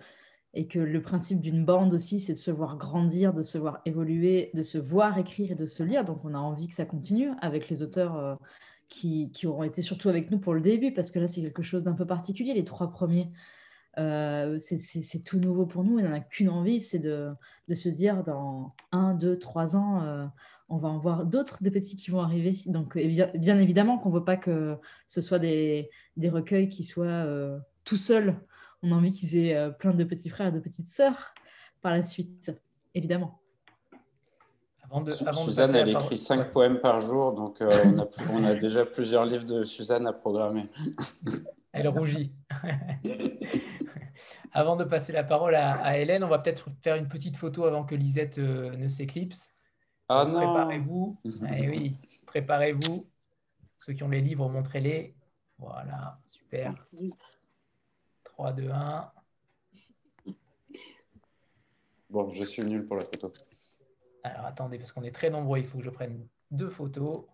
C: le principe d'une bande aussi, c'est de se voir grandir, de se voir évoluer, de se voir écrire et de se lire. Donc, on a envie que ça continue avec les auteurs qui auront été surtout avec nous pour le début parce que là, c'est quelque chose d'un peu particulier, les 3 premiers. C'est tout nouveau pour nous. On n'en a qu'une envie, c'est de se dire dans 1, 2, 3 ans, on va en voir d'autres, des petits qui vont arriver. Donc, bien évidemment qu'on ne veut pas que ce soit des recueils qui soient tout seuls. On a envie qu'ils aient plein de petits frères et de petites sœurs par la suite, évidemment.
B: Suzanne, elle écrit 5 poèmes par jour, donc on a déjà plusieurs livres de Suzanne à programmer.
A: Elle rougit. Avant de passer la parole à Hélène, on va peut-être faire une petite photo avant que Lisette ne s'éclipse.
B: Ah non.
A: Préparez-vous. Eh oui, préparez-vous. Ceux qui ont les livres, montrez-les. Voilà, super. 3, 2, 1.
B: Bon, je suis nul pour la photo.
A: Alors, attendez, parce qu'on est très nombreux, il faut que je prenne 2 photos.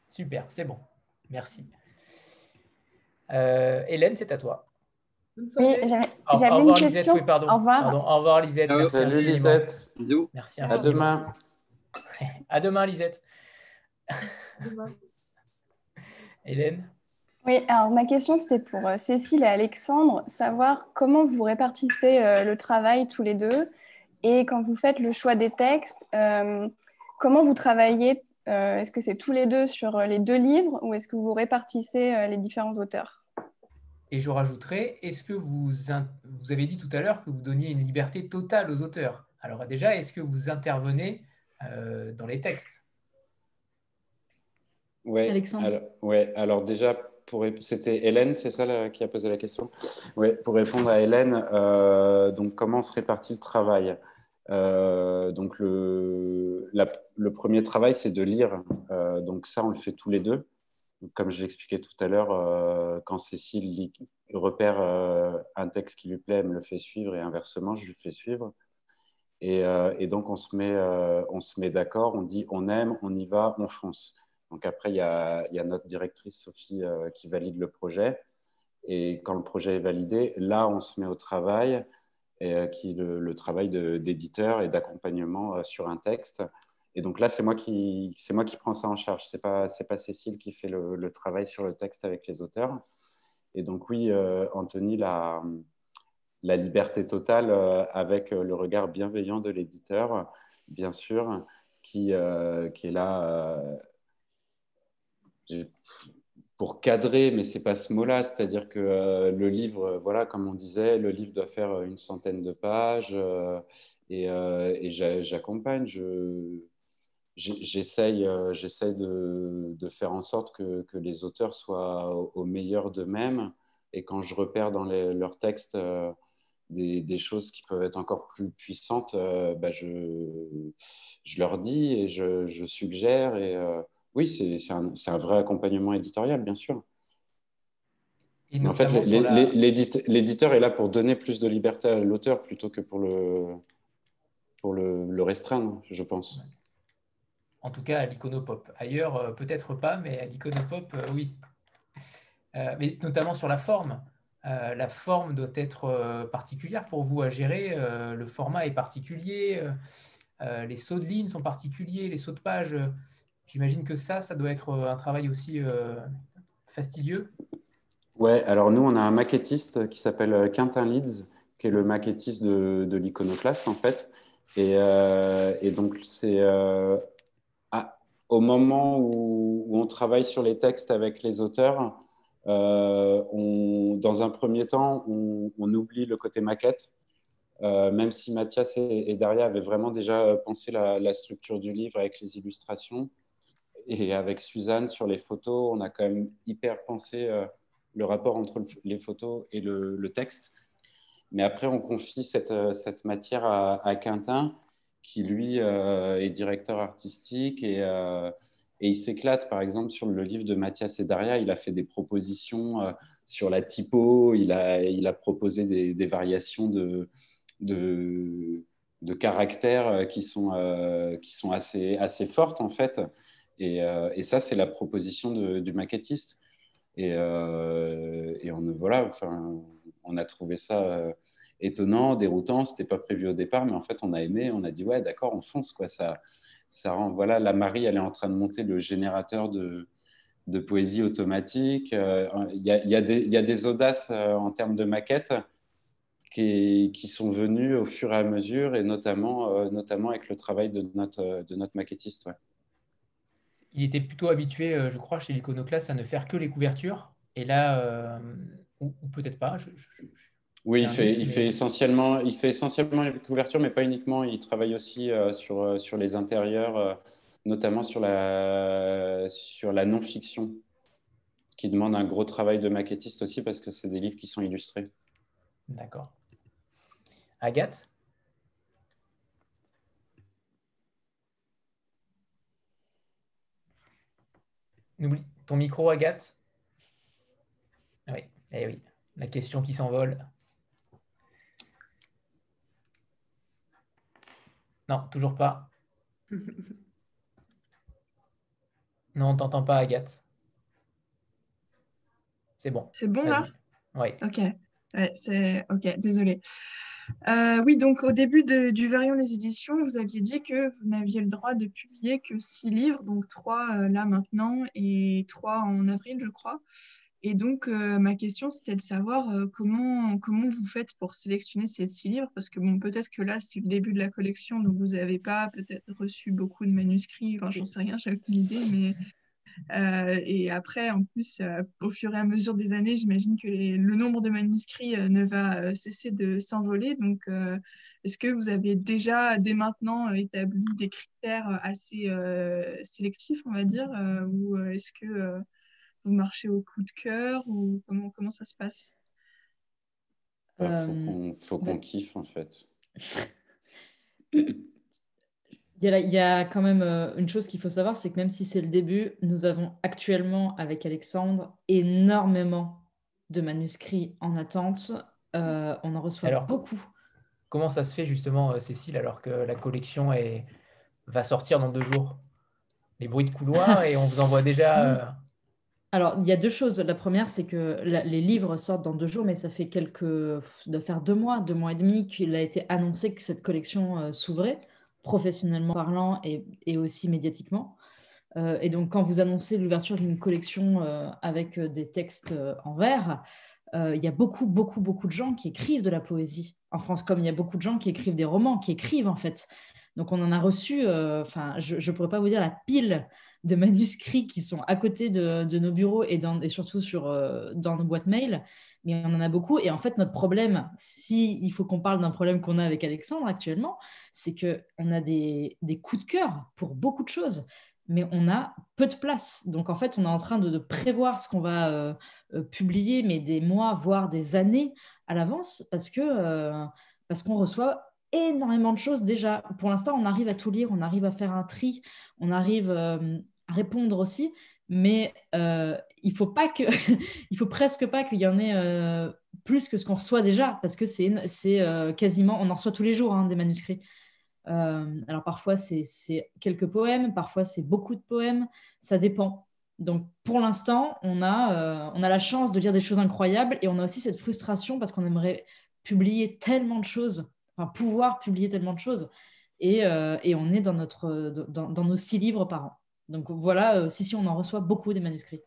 A: Super, c'est bon. Merci. Hélène, c'est à toi.
L: Oui, j'avais une question.
A: Lisette, oui, pardon.
L: Au revoir.
A: Pardon. Au revoir, Lisette. Merci
B: Salut,
A: infiniment.
B: Lisette.
I: Bisous.
A: Merci
B: À demain.
A: À demain, Lisette. Hélène?
L: Oui, alors ma question, c'était pour Cécile et Alexandre, savoir comment vous répartissez le travail tous les deux et quand vous faites le choix des textes, comment vous travaillez. Est-ce que c'est tous les deux sur les 2 livres ou est-ce que vous répartissez les différents auteurs?
A: Et je rajouterai, est-ce que vous avez dit tout à l'heure que vous donniez une liberté totale aux auteurs? Alors déjà, est-ce que vous intervenez dans les textes?
B: Oui,
C: Alexandre.
B: alors déjà, c'était Hélène, c'est ça qui a posé la question? Oui, pour répondre à Hélène, donc comment on se répartit le travail? Donc le premier travail, c'est de lire. Donc ça, on le fait tous les deux. Donc, comme je l'expliquais tout à l'heure, quand Cécile repère un texte qui lui plaît, elle me le fait suivre et inversement, je lui fais suivre. Et donc, on se met d'accord, on dit on aime, on y va, on fonce. Donc après, il y a notre directrice Sophie qui valide le projet. Et quand le projet est validé, là, on se met au travail, qui est le travail d'éditeur et d'accompagnement sur un texte. Et donc là, c'est moi qui prends ça en charge. C'est pas Cécile qui fait le travail sur le texte avec les auteurs. Et donc oui, Anthony, la liberté totale avec le regard bienveillant de l'éditeur, bien sûr, qui est là pour cadrer, mais c'est pas ce mot-là. C'est-à-dire que le livre, voilà, comme on disait, le livre doit faire 100 de pages et j'accompagne. J'essaye de faire en sorte que les auteurs soient au meilleur d'eux-mêmes. Et quand je repère dans leurs textes des choses qui peuvent être encore plus puissantes, je leur dis et je suggère. Et oui, c'est un vrai accompagnement éditorial, bien sûr.
A: Et
B: mais en fait, l'éditeur est là pour donner plus de liberté à l'auteur plutôt que pour le restreindre, je pense.
A: En tout cas, à l'Iconopop. Ailleurs, peut-être pas, mais à l'Iconopop, oui. Mais notamment sur la forme. La forme doit être particulière pour vous à gérer. Le format est particulier. Les sauts de ligne sont particuliers. Les sauts de page, j'imagine que ça doit être un travail aussi fastidieux.
B: Ouais, alors nous, on a un maquettiste qui s'appelle Quentin Leeds, qui est le maquettiste de l'Iconoclaste, en fait. Et donc, c'est... au moment où on travaille sur les textes avec les auteurs, dans un premier temps, on oublie le côté maquette, même si Mathias et Daria avaient vraiment déjà pensé la structure du livre avec les illustrations. Et avec Suzanne, sur les photos, on a quand même hyper pensé le rapport entre les photos et le texte. Mais après, on confie cette matière à Quentin, qui lui est directeur artistique et il s'éclate. Par exemple, sur le livre de Mathias et Daria, il a fait des propositions sur la typo, il a proposé des variations de caractères qui sont assez fortes en fait. Et ça, c'est la proposition du maquettiste. Et on a trouvé ça étonnant, déroutant. C'était pas prévu au départ, mais en fait, on a aimé. On a dit ouais, d'accord, on fonce quoi. Ça rend. Voilà, la Marie, elle est en train de monter le générateur de de poésie automatique. Il y a des audaces en termes de maquettes qui sont venues au fur et à mesure, et notamment avec le travail de notre maquettiste. Ouais.
A: Il était plutôt habitué, je crois, chez l'Iconoclaste à ne faire que les couvertures. Et là, ou peut-être pas.
B: Oui,
A: j'ai
B: il fait essentiellement les couvertures, mais pas uniquement. Il travaille aussi sur les intérieurs, notamment sur la non-fiction, qui demande un gros travail de maquettiste aussi, parce que c'est des livres qui sont illustrés.
A: D'accord. Agathe? N'oublie ton micro, Agathe. Ah oui, eh oui, la question qui s'envole. Non, toujours pas. Non, on t'entend pas, Agathe. C'est bon.
M: C'est bon là?
A: Oui.
M: Ok. Ouais, ok, désolé. Oui, donc au début du Variant des éditions, vous aviez dit que vous n'aviez le droit de publier que 6 livres, donc 3 là maintenant et 3 en avril, je crois. Et donc, ma question, c'était de savoir comment vous faites pour sélectionner ces 6 livres, parce que bon, peut-être que là, c'est le début de la collection, donc vous n'avez pas peut-être reçu beaucoup de manuscrits, enfin, j'en sais rien, j'ai aucune idée, mais et après, en plus, au fur et à mesure des années, j'imagine que le nombre de manuscrits ne va cesser de s'envoler. Donc, est-ce que vous avez déjà, dès maintenant, établi des critères assez sélectifs, on va dire, ou est-ce que vous marchez au coup de cœur, ou comment ça se passe?
B: Faut qu'on kiffe, en fait.
C: Il y a quand même une chose qu'il faut savoir, c'est que même si c'est le début, nous avons actuellement avec Alexandre énormément de manuscrits en attente. On en reçoit beaucoup.
A: Comment ça se fait justement, Cécile, alors que la collection va sortir dans 2 jours? Les bruits de couloir et on vous envoie déjà...
C: Alors, il y a 2 choses. La première, c'est que les livres sortent dans 2 jours, mais ça fait de faire 2 mois et demi qu'il a été annoncé que cette collection s'ouvrait, professionnellement parlant et aussi médiatiquement. Et donc, quand vous annoncez l'ouverture d'une collection avec des textes en vers, il y a beaucoup de gens qui écrivent de la poésie en France, comme il y a beaucoup de gens qui écrivent des romans, qui écrivent en fait. Donc, on en a reçu, je ne pourrais pas vous dire la pile de manuscrits qui sont à côté de nos bureaux et surtout dans nos boîtes mail, mais on en a beaucoup. Et en fait, notre problème, il faut qu'on parle d'un problème qu'on a avec Alexandre actuellement, c'est qu'on a des coups de cœur pour beaucoup de choses, mais on a peu de place. Donc, en fait, on est en train de prévoir ce qu'on va publier, mais des mois, voire des années à l'avance, parce qu'on reçoit énormément de choses déjà. Pour l'instant, on arrive à tout lire, on arrive à faire un tri, on arrive à répondre aussi, mais il faut presque pas qu'il y en ait plus que ce qu'on reçoit déjà, parce que c'est quasiment, on en reçoit tous les jours des manuscrits. Alors parfois c'est quelques poèmes, parfois c'est beaucoup de poèmes, ça dépend. Donc pour l'instant, on a la chance de lire des choses incroyables, et on a aussi cette frustration parce qu'on aimerait publier tellement de choses, pouvoir publier tellement de choses, et on est dans nos 6 livres par an. Donc voilà, si on en reçoit beaucoup des manuscrits.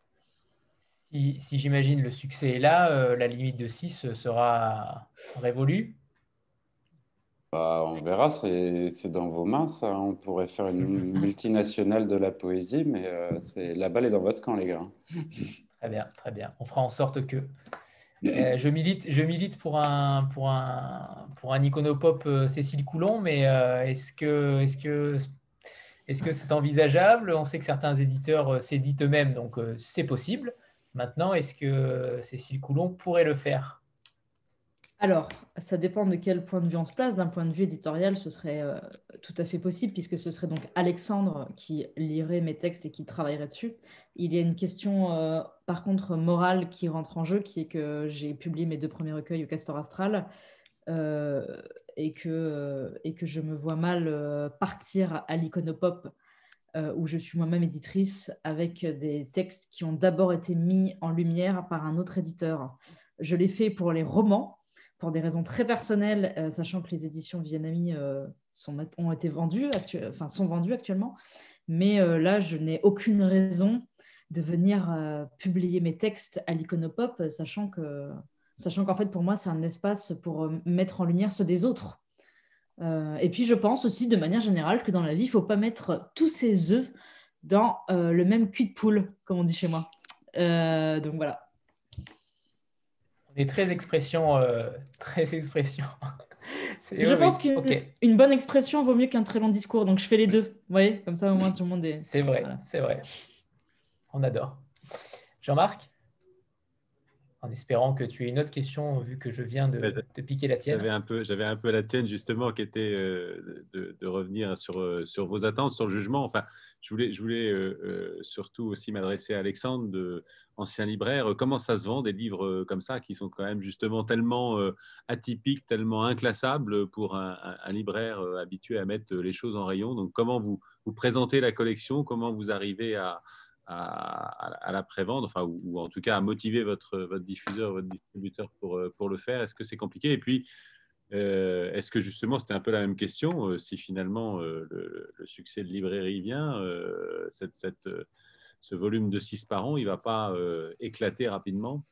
A: Si j'imagine le succès est là, la limite de 6 sera révolue.
B: On verra, c'est dans vos mains, ça. On pourrait faire une multinationale de la poésie, mais la balle est dans votre camp, les gars.
A: Très bien, très bien. On fera en sorte que... je milite pour un iconopop Cécile Coulon, mais est-ce que c'est envisageable? On sait que certains éditeurs s'éditent eux-mêmes, donc c'est possible. Maintenant, est-ce que Cécile Coulon pourrait le faire?
C: Alors, ça dépend de quel point de vue on se place. D'un point de vue éditorial, ce serait tout à fait possible, puisque ce serait donc Alexandre qui lirait mes textes et qui travaillerait dessus. Il y a une question, par contre, morale qui rentre en jeu, qui est que j'ai publié mes 2 premiers recueils au Castor Astral, et que je me vois mal partir à l'Iconopop, où je suis moi-même éditrice, avec des textes qui ont d'abord été mis en lumière par un autre éditeur. Je l'ai fait pour les romans, pour des raisons très personnelles, sachant que les éditions Vianami sont vendues actuellement. Mais là, je n'ai aucune raison de venir publier mes textes à l'Iconopop, sachant qu'en fait, pour moi, c'est un espace pour mettre en lumière ceux des autres. Et puis, je pense aussi, de manière générale, que dans la vie, il ne faut pas mettre tous ses œufs dans le même cul de poule, comme on dit chez moi. Donc, voilà.
A: On est très expression. Très expression.
C: Je pense qu'une bonne expression vaut mieux qu'un très long discours. Donc, je fais les deux. Vous voyez, comme ça, au moins, tout le monde est...
A: C'est vrai,
C: voilà.
A: C'est vrai. On adore. Jean-Marc, en espérant que tu aies une autre question, vu que je viens de piquer la tienne.
H: J'avais un peu la tienne, justement, qui était de revenir sur vos attentes, sur le jugement. Enfin, je voulais surtout aussi m'adresser à Alexandre, ancien libraire. Comment ça se vend, des livres comme ça, qui sont quand même justement tellement atypiques, tellement inclassables pour un libraire habitué à mettre les choses en rayon. Donc, comment vous présentez la collection? Comment vous arrivez à la prévente, enfin, ou en tout cas à motiver votre diffuseur, votre distributeur pour le faire? Est-ce que c'est compliqué? Et puis, est-ce que justement, c'était un peu la même question, si finalement le succès de librairie vient, ce volume de 6 par an, il ne va pas éclater rapidement?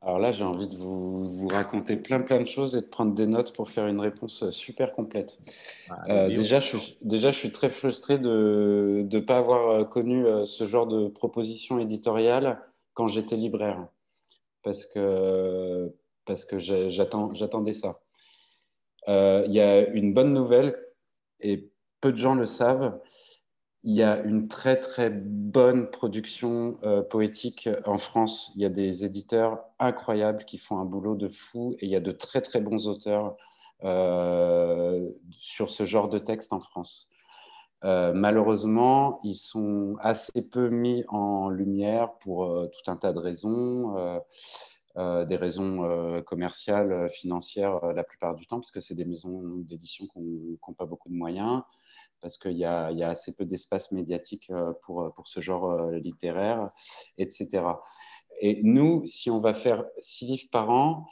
B: Alors là, j'ai envie de vous raconter plein de choses et de prendre des notes pour faire une réponse super complète. Déjà, je suis très frustré de ne pas avoir connu ce genre de proposition éditoriale quand j'étais libraire, parce que j'attendais ça. Il y a une bonne nouvelle, et peu de gens le savent. Il y a une très bonne production poétique en France. Il y a des éditeurs incroyables qui font un boulot de fou, et il y a de très bons auteurs sur ce genre de texte en France. Malheureusement, ils sont assez peu mis en lumière pour tout un tas de raisons, des raisons commerciales, financières la plupart du temps, parce que c'est des maisons d'édition qui n'ont pas beaucoup de moyens, parce qu'il y a assez peu d'espace médiatique pour ce genre littéraire, etc. Et nous, si on va faire 6 livres par an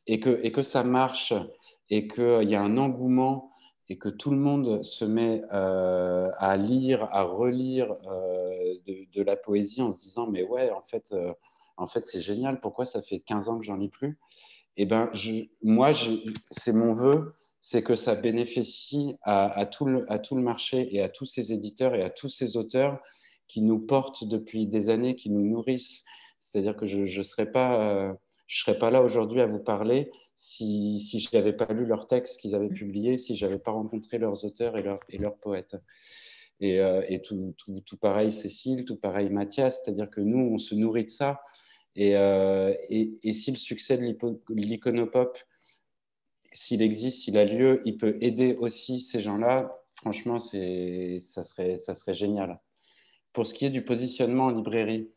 B: et que ça marche, et qu'il y a un engouement, et que tout le monde se met à lire, à relire de la poésie en se disant « mais ouais, en fait c'est génial, pourquoi ça fait 15 ans que j'en lis plus ?» Eh ben, moi, c'est mon vœu, c'est que ça bénéficie à tout le marché, et à tous ces éditeurs et à tous ces auteurs qui nous portent depuis des années, qui nous nourrissent. C'est-à-dire que je ne serais pas là aujourd'hui à vous parler si je n'avais pas lu leurs textes qu'ils avaient publiés, si je n'avais pas rencontré leurs auteurs et leurs poètes. Et tout pareil Cécile, tout pareil Mathias, c'est-à-dire que nous, on se nourrit de ça. Et si le succès de l'Iconopop, s'il existe, s'il a lieu, il peut aider aussi ces gens-là, franchement, ça serait génial. Pour ce qui est du positionnement en librairie,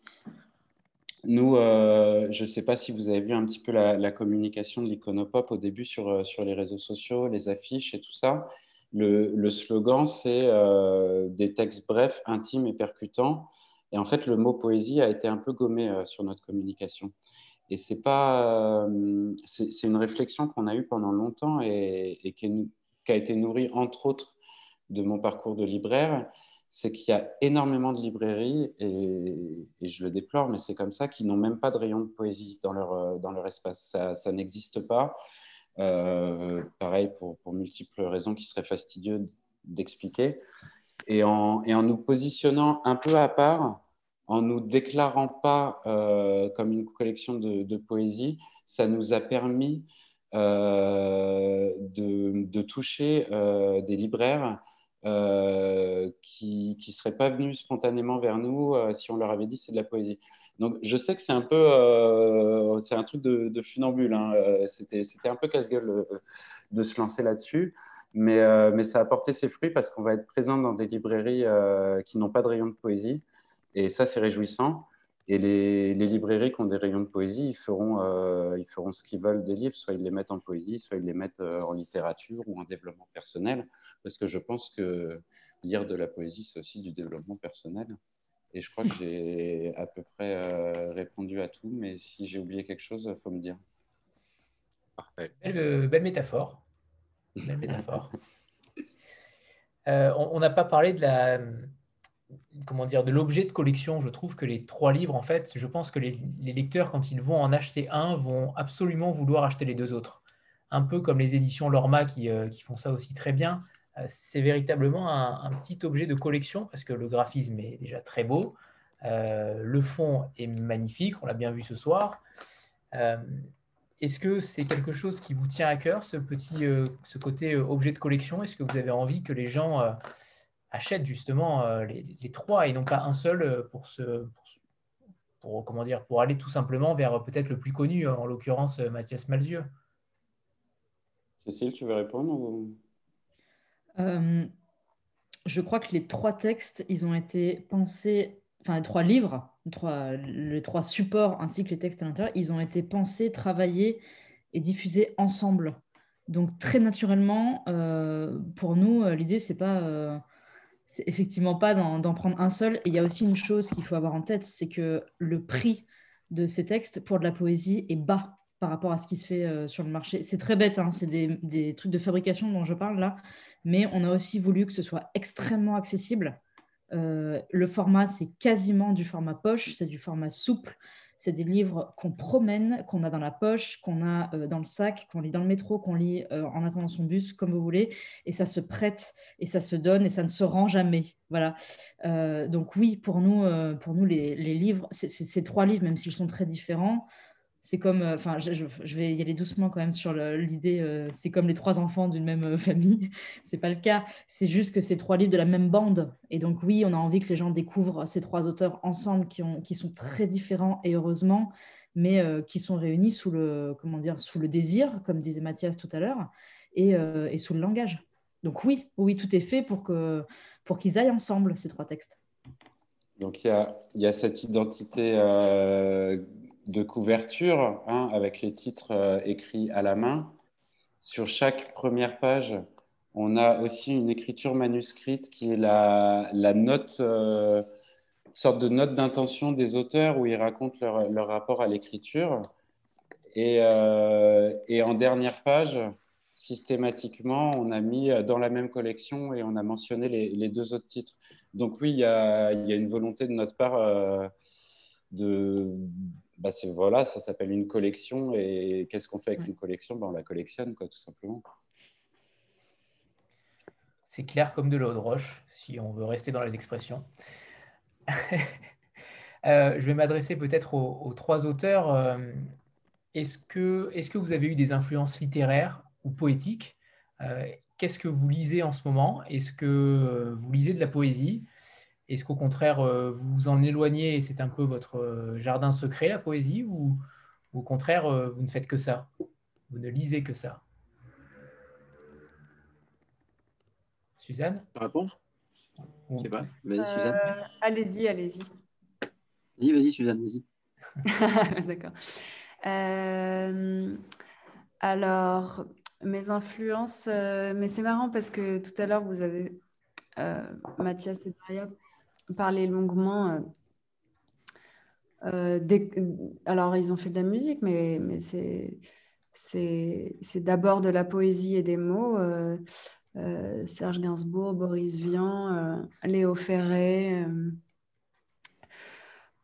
B: nous, je ne sais pas si vous avez vu un petit peu la communication de l'Iconopop au début sur les réseaux sociaux, les affiches et tout ça. Le slogan, c'est des textes brefs, intimes et percutants. Et en fait, le mot poésie a été un peu gommé sur notre communication. Et c'est une réflexion qu'on a eue pendant longtemps, et qui a été nourrie, entre autres, de mon parcours de libraire. C'est qu'il y a énormément de librairies, et je le déplore, mais c'est comme ça, qui n'ont même pas de rayon de poésie dans leur espace. Ça n'existe pas. Pareil, pour multiples raisons qui seraient fastidieuses d'expliquer. Et en nous positionnant un peu à part, en nous déclarant pas comme une collection de poésie, ça nous a permis de toucher des libraires qui ne seraient pas venus spontanément vers nous si on leur avait dit c'est de la poésie. Donc je sais que c'est un peu c'est un truc de funambule, hein. C'était un peu casse-gueule de se lancer là-dessus, mais ça a porté ses fruits, parce qu'on va être présent dans des librairies qui n'ont pas de rayon de poésie, et ça c'est réjouissant. Et les librairies qui ont des rayons de poésie, ils feront ce qu'ils veulent des livres, soit ils les mettent en poésie, soit ils les mettent en littérature ou en développement personnel, parce que je pense que lire de la poésie, c'est aussi du développement personnel. Et je crois que j'ai à peu près répondu à tout, mais si j'ai oublié quelque chose, il faut me dire.
H: Parfait.
A: Belle métaphore. Belle métaphore. On n'a pas parlé comment dire, de l'objet de collection. Je trouve que les 3 livres, en fait, je pense que les lecteurs, quand ils vont en acheter un, vont absolument vouloir acheter les 2 autres. Un peu comme les éditions Lorma qui font ça aussi très bien. C'est véritablement un petit objet de collection parce que le graphisme est déjà très beau. Le fond est magnifique, on l'a bien vu ce soir. Est-ce que c'est quelque chose qui vous tient à cœur, ce côté objet de collection? Est-ce que vous avez envie que les gens achètent justement les 3 et non pas un seul pour aller tout simplement vers peut-être le plus connu, en l'occurrence Mathias Malzieu?
B: Cécile, tu veux répondre ou...
C: Je crois que les 3 textes, ils ont été pensés, enfin les 3 livres, les 3 supports ainsi que les textes à l'intérieur, ils ont été pensés, travaillés et diffusés ensemble. Donc très naturellement, pour nous, l'idée, c'est effectivement pas d'en prendre un seul. Et il y a aussi une chose qu'il faut avoir en tête, c'est que le prix de ces textes pour de la poésie est bas par rapport à ce qui se fait sur le marché. C'est très bête, hein, c'est des trucs de fabrication dont je parle là, mais on a aussi voulu que ce soit extrêmement accessible. Le format, c'est quasiment du format poche, c'est du format souple. C'est des livres qu'on promène, qu'on a dans la poche, qu'on a dans le sac, qu'on lit dans le métro, qu'on lit en attendant son bus, comme vous voulez. Et ça se prête, et ça se donne, et ça ne se rend jamais. Voilà. Donc oui, pour nous les livres, ces 3 livres, même s'ils sont très différents, c'est comme, enfin, je vais y aller doucement quand même sur l'idée, c'est comme les 3 enfants d'une même famille. C'est pas le cas. C'est juste que c'est 3 livres de la même bande. Et donc oui, on a envie que les gens découvrent ces 3 auteurs ensemble qui sont très différents et heureusement, mais qui sont réunis sous le désir, comme disait Mathias tout à l'heure, et sous le langage. Donc oui, tout est fait pour qu'ils aillent ensemble, ces 3 textes.
B: Donc, il y a cette identité de couverture, hein, avec les titres écrits à la main. Sur chaque première page, on a aussi une écriture manuscrite qui est la note, une sorte de note d'intention des auteurs où ils racontent leur rapport à l'écriture. Et en dernière page, systématiquement, on a mis dans la même collection et on a mentionné les 2 autres titres. Donc oui, il y a une volonté de notre part voilà, ça s'appelle une collection. Et qu'est-ce qu'on fait avec une collection? On la collectionne, quoi, tout simplement.
A: C'est clair comme de l'eau de roche, si on veut rester dans les expressions. Je vais m'adresser peut-être aux 3 auteurs. Est-ce que vous avez eu des influences littéraires ou poétiques? Qu'est-ce que vous lisez en ce moment? Est-ce que vous lisez de la poésie? Est-ce qu'au contraire, vous vous en éloignez et c'est un peu votre jardin secret, la poésie? Ou au contraire, vous ne faites que ça? Vous ne lisez que ça? Suzanne?
I: Répondre? Je sais pas. Vas-y, Suzanne.
F: Allez-y.
I: Vas-y, Suzanne, vas-y.
F: D'accord. Alors, mes influences, mais c'est marrant parce que tout à l'heure, vous avez, Mathias et Maria, parlé longuement. Alors, ils ont fait de la musique, mais c'est d'abord de la poésie et des mots. Serge Gainsbourg, Boris Vian, Léo Ferré.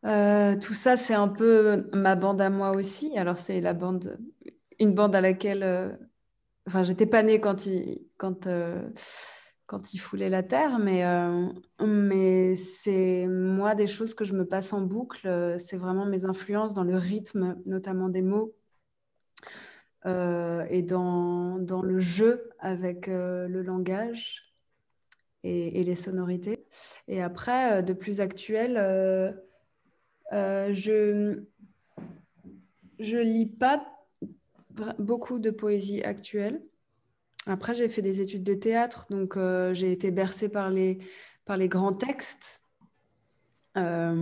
F: Tout ça, c'est un peu ma bande à moi aussi. Alors, c'est une bande à laquelle... Enfin, j'étais pas née quand il foulait la terre, mais c'est moi des choses que je me passe en boucle. C'est vraiment mes influences dans le rythme, notamment des mots, et dans le jeu avec le langage et les sonorités. Et après, de plus actuel... je lis pas beaucoup de poésie actuelle. Après, j'ai fait des études de théâtre, donc j'ai été bercée par les grands textes, par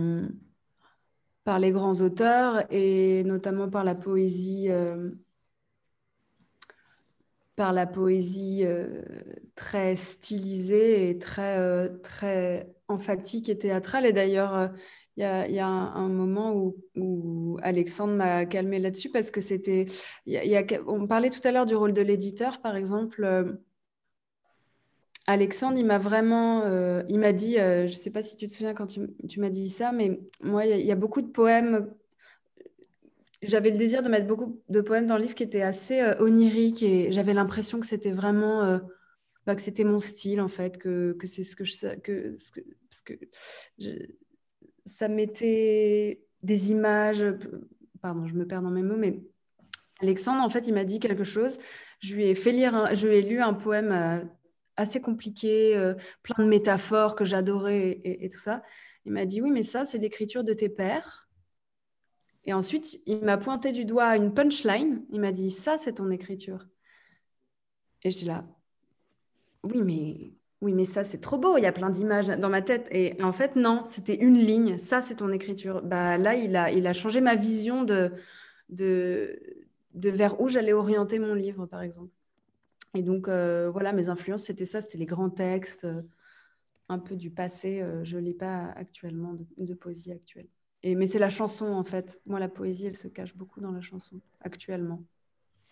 F: les grands auteurs et notamment par la poésie très stylisée et très emphatique et théâtrale. Et d'ailleurs, il y a un moment où Alexandre m'a calmée là-dessus parce que c'était... on parlait tout à l'heure du rôle de l'éditeur, par exemple. Alexandre, il m'a vraiment, il m'a dit, je ne sais pas si tu te souviens quand tu m'as dit ça, mais moi, il y a beaucoup de poèmes. J'avais le désir de mettre beaucoup de poèmes dans le livre qui étaient assez oniriques et j'avais l'impression que c'était vraiment, que c'était mon style en fait, que c'est ce que parce que ça mettait des images. Pardon, je me perds dans mes mots, mais Alexandre, en fait, il m'a dit quelque chose. Je lui ai fait lire, je lui ai lu un poème assez compliqué, plein de métaphores que j'adorais et tout ça. Il m'a dit, oui, mais ça, c'est l'écriture de tes pères. Et ensuite, il m'a pointé du doigt une punchline. Il m'a dit, ça, c'est ton écriture. Et j'étais là, oui, mais ça, c'est trop beau. Il y a plein d'images dans ma tête. Et en fait, non, c'était une ligne. Ça, c'est ton écriture. Bah, là, il a changé ma vision de vers où j'allais orienter mon livre, par exemple. Et donc, voilà, mes influences, c'était ça, c'était les grands textes, un peu du passé. Je ne lis pas actuellement de poésie actuelle. Mais c'est la chanson, en fait. Moi, la poésie, elle se cache beaucoup dans la chanson, actuellement.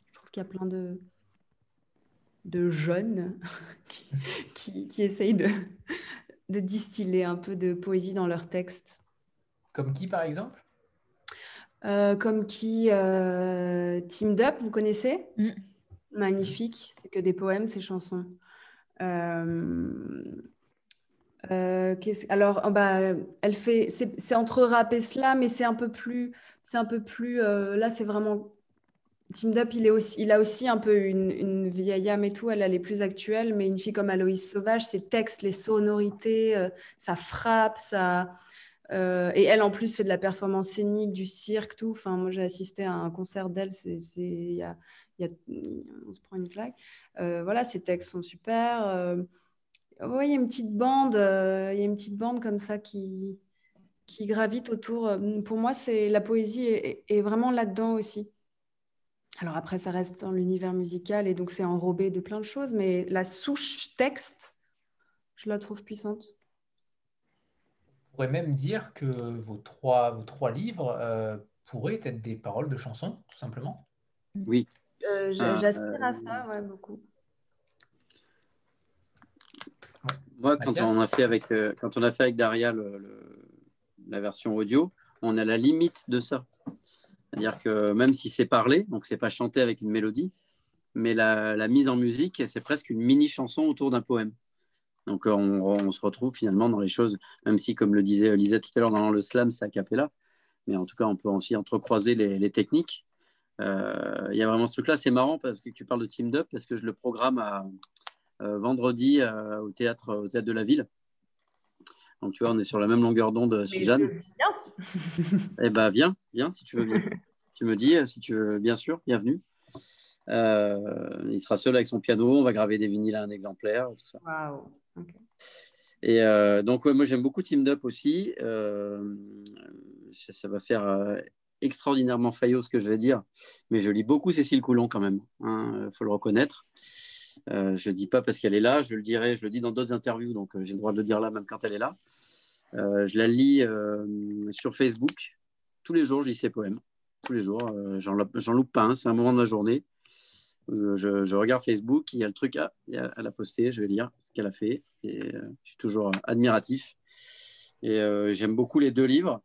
F: Je trouve qu'il y a plein de jeunes qui essayent de distiller un peu de poésie dans leurs textes.
A: Comme qui, par exemple?
F: Comme qui Teamed Up, vous connaissez? Magnifique, c'est que des poèmes, ces chansons. Alors, elle fait, c'est entre rap et slam, mais c'est un peu plus, là, c'est vraiment Teamed Up. Il a aussi un peu une vieille âme et tout. Elle est plus actuelle, mais une fille comme Aloïse Sauvage, ses textes, les sonorités, ça frappe, ça. Et elle, en plus, fait de la performance scénique, du cirque, tout. Enfin, moi, j'ai assisté à un concert d'elle. On se prend une claque. Voilà, ses textes sont super. Ouais, il y a une petite bande comme ça qui gravite autour. Pour moi, la poésie est vraiment là-dedans aussi. Alors après, ça reste dans l'univers musical et donc c'est enrobé de plein de choses, mais la souche texte, je la trouve puissante.
A: On pourrait même dire que vos trois livres pourraient être des paroles de chansons, tout simplement.
I: Oui.
F: J'aspire à ça, ouais, beaucoup.
I: Moi, quand on a fait avec Daria la version audio, on a la limite de ça. C'est-à-dire que même si c'est parlé, donc c'est pas chanté avec une mélodie, mais la mise en musique, c'est presque une mini-chanson autour d'un poème. Donc on se retrouve finalement dans les choses, même si, comme le disait Lisette tout à l'heure, dans le slam, c'est a cappella, mais en tout cas, on peut aussi entrecroiser les techniques. Il y a vraiment ce truc-là. C'est marrant parce que tu parles de Teamed Up, parce que je le programme vendredi au théâtre de la ville. Donc tu vois, on est sur la même longueur d'onde, Suzanne. Eh ben viens si tu veux bien. Tu me dis si tu veux, bien sûr, bienvenue. Il sera seul avec son piano, on va graver des vinyles à un exemplaire, tout ça.
F: Wow. Okay.
I: Et donc moi j'aime beaucoup Teamed Up aussi. Ça va faire extraordinairement faillot ce que je vais dire, mais je lis beaucoup Cécile Coulon quand même, faut le reconnaître. Je ne dis pas parce qu'elle est là, je le dis dans d'autres interviews, donc j'ai le droit de le dire là même quand elle est là. Je la lis sur Facebook. Tous les jours, je lis ses poèmes. Tous les jours, j'en loupe pas un, c'est un moment de ma journée. Je regarde Facebook, il y a le truc, elle a posté, je vais lire ce qu'elle a fait. Et je suis toujours admiratif. Et j'aime beaucoup les deux livres.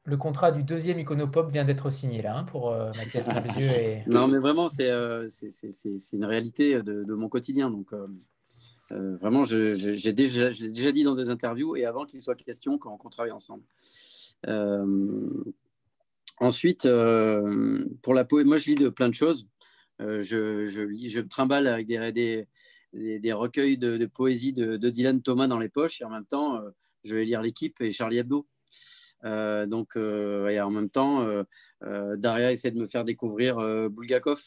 A: Le contrat du deuxième Iconopop vient d'être signé là pour Mathias Malzieu.
I: Non, mais vraiment, c'est une réalité de mon quotidien. Donc, vraiment, je l'ai déjà dit dans des interviews et avant qu'il soit question quand on travaille ensemble. Ensuite, pour la poésie, moi, je lis de plein de choses. Je trimballe avec des recueils de poésie de Dylan Thomas dans les poches et en même temps, je vais lire L'Équipe et Charlie Hebdo. Et en même temps, Daria essaie de me faire découvrir Bulgakov.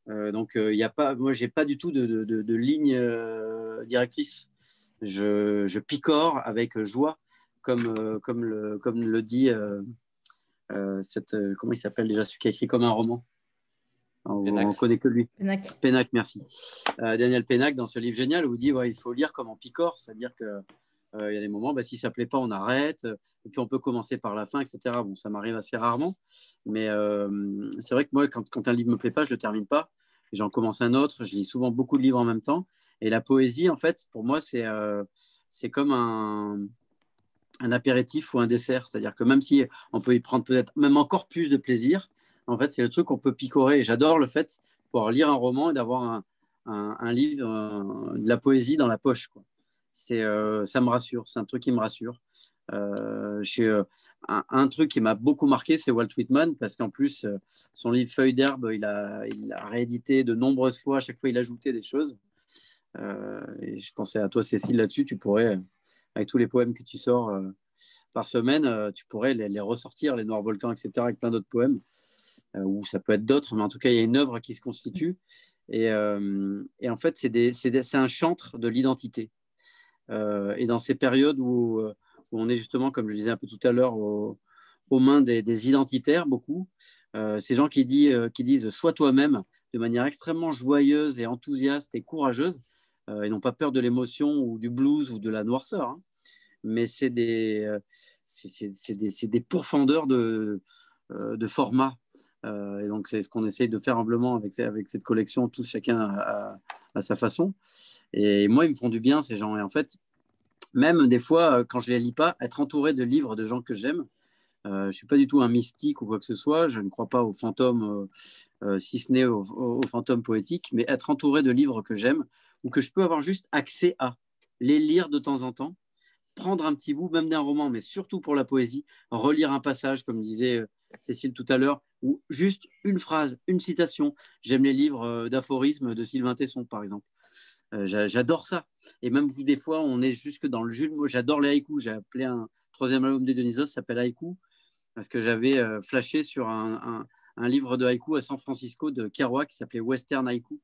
I: Donc, moi, j'ai pas du tout de ligne directrice. Je picore avec joie, comme le dit comment il s'appelle déjà, celui qui a écrit comme un roman. On connaît que lui. Pénac, merci. Daniel Pénac, dans ce livre génial, où il dit il faut lire comme en picore, c'est-à-dire que il y a des moments, si ça ne plaît pas, on arrête, et puis on peut commencer par la fin, etc. Bon, ça m'arrive assez rarement, mais c'est vrai que moi, quand un livre ne me plaît pas, je ne le termine pas. et j'en commence un autre. Je lis souvent beaucoup de livres en même temps. Et la poésie, en fait, pour moi, c'est comme un apéritif ou un dessert. C'est-à-dire que même si on peut y prendre peut-être même encore plus de plaisir, en fait, c'est le truc qu'on peut picorer. Et j'adore le fait de pouvoir lire un roman et d'avoir un livre, de la poésie dans la poche, quoi. Ça me rassure. C'est un truc qui me rassure. Un truc qui m'a beaucoup marqué, c'est Walt Whitman, parce qu'en plus, son livre Feuilles d'herbe, il a réédité de nombreuses fois. À chaque fois, il ajoutait des choses. Et je pensais à toi, Cécile, là-dessus. Tu pourrais, avec tous les poèmes que tu sors par semaine, tu pourrais les ressortir, les Noirs Volcans, etc., avec plein d'autres poèmes, ou ça peut être d'autres, mais en tout cas, il y a une œuvre qui se constitue. Et en fait, c'est un chantre de l'identité. Et dans ces périodes où on est justement, comme je disais un peu tout à l'heure, aux mains des identitaires, beaucoup, ces gens qui disent « sois toi-même » de manière extrêmement joyeuse et enthousiaste et courageuse, et n'ont pas peur de l'émotion ou du blues ou de la noirceur, hein. Mais c'est des pourfendeurs de format. Et donc, c'est ce qu'on essaye de faire humblement avec cette collection, tous chacun à sa façon. Et moi, ils me font du bien, ces gens. Et en fait, même des fois, quand je ne les lis pas, être entouré de livres de gens que j'aime. Je ne suis pas du tout un mystique ou quoi que ce soit. Je ne crois pas aux fantômes, si ce n'est aux fantômes poétiques. Mais être entouré de livres que j'aime ou que je peux avoir juste accès à, les lire de temps en temps, prendre un petit bout, même d'un roman, mais surtout pour la poésie, relire un passage, comme disait Cécile tout à l'heure, ou juste une phrase, une citation. J'aime les livres d'aphorismes de Sylvain Tesson, par exemple. J'adore ça. Et même des fois, on est jusque dans le jeu de mots. J'adore les haïkus. J'ai appelé un troisième album de Dionysos, ça s'appelle Haïku, parce que j'avais flashé sur un livre de haïku à San Francisco de Kerouac qui s'appelait Western Haïku.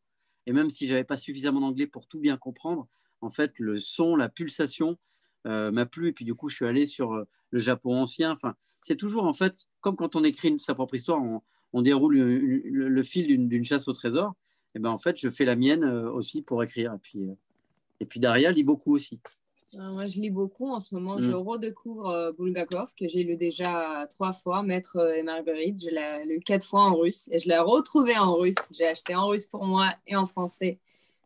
I: Et même si je n'avais pas suffisamment d'anglais pour tout bien comprendre, en fait, le son, la pulsation m'a plu. Et puis du coup, je suis allé sur le Japon ancien. Enfin, c'est toujours, en fait, comme quand on écrit sa propre histoire, on déroule le fil d'une chasse au trésor. Et ben, en fait, je fais la mienne aussi pour écrire. Et puis Daria lit beaucoup aussi.
J: Moi, je lis beaucoup. En ce moment, je redécouvre Bulgakov, que j'ai lu déjà 3 fois, Maître et Marguerite. Je l'ai lu 4 fois en russe et je l'ai retrouvé en russe. J'ai acheté en russe pour moi et en français.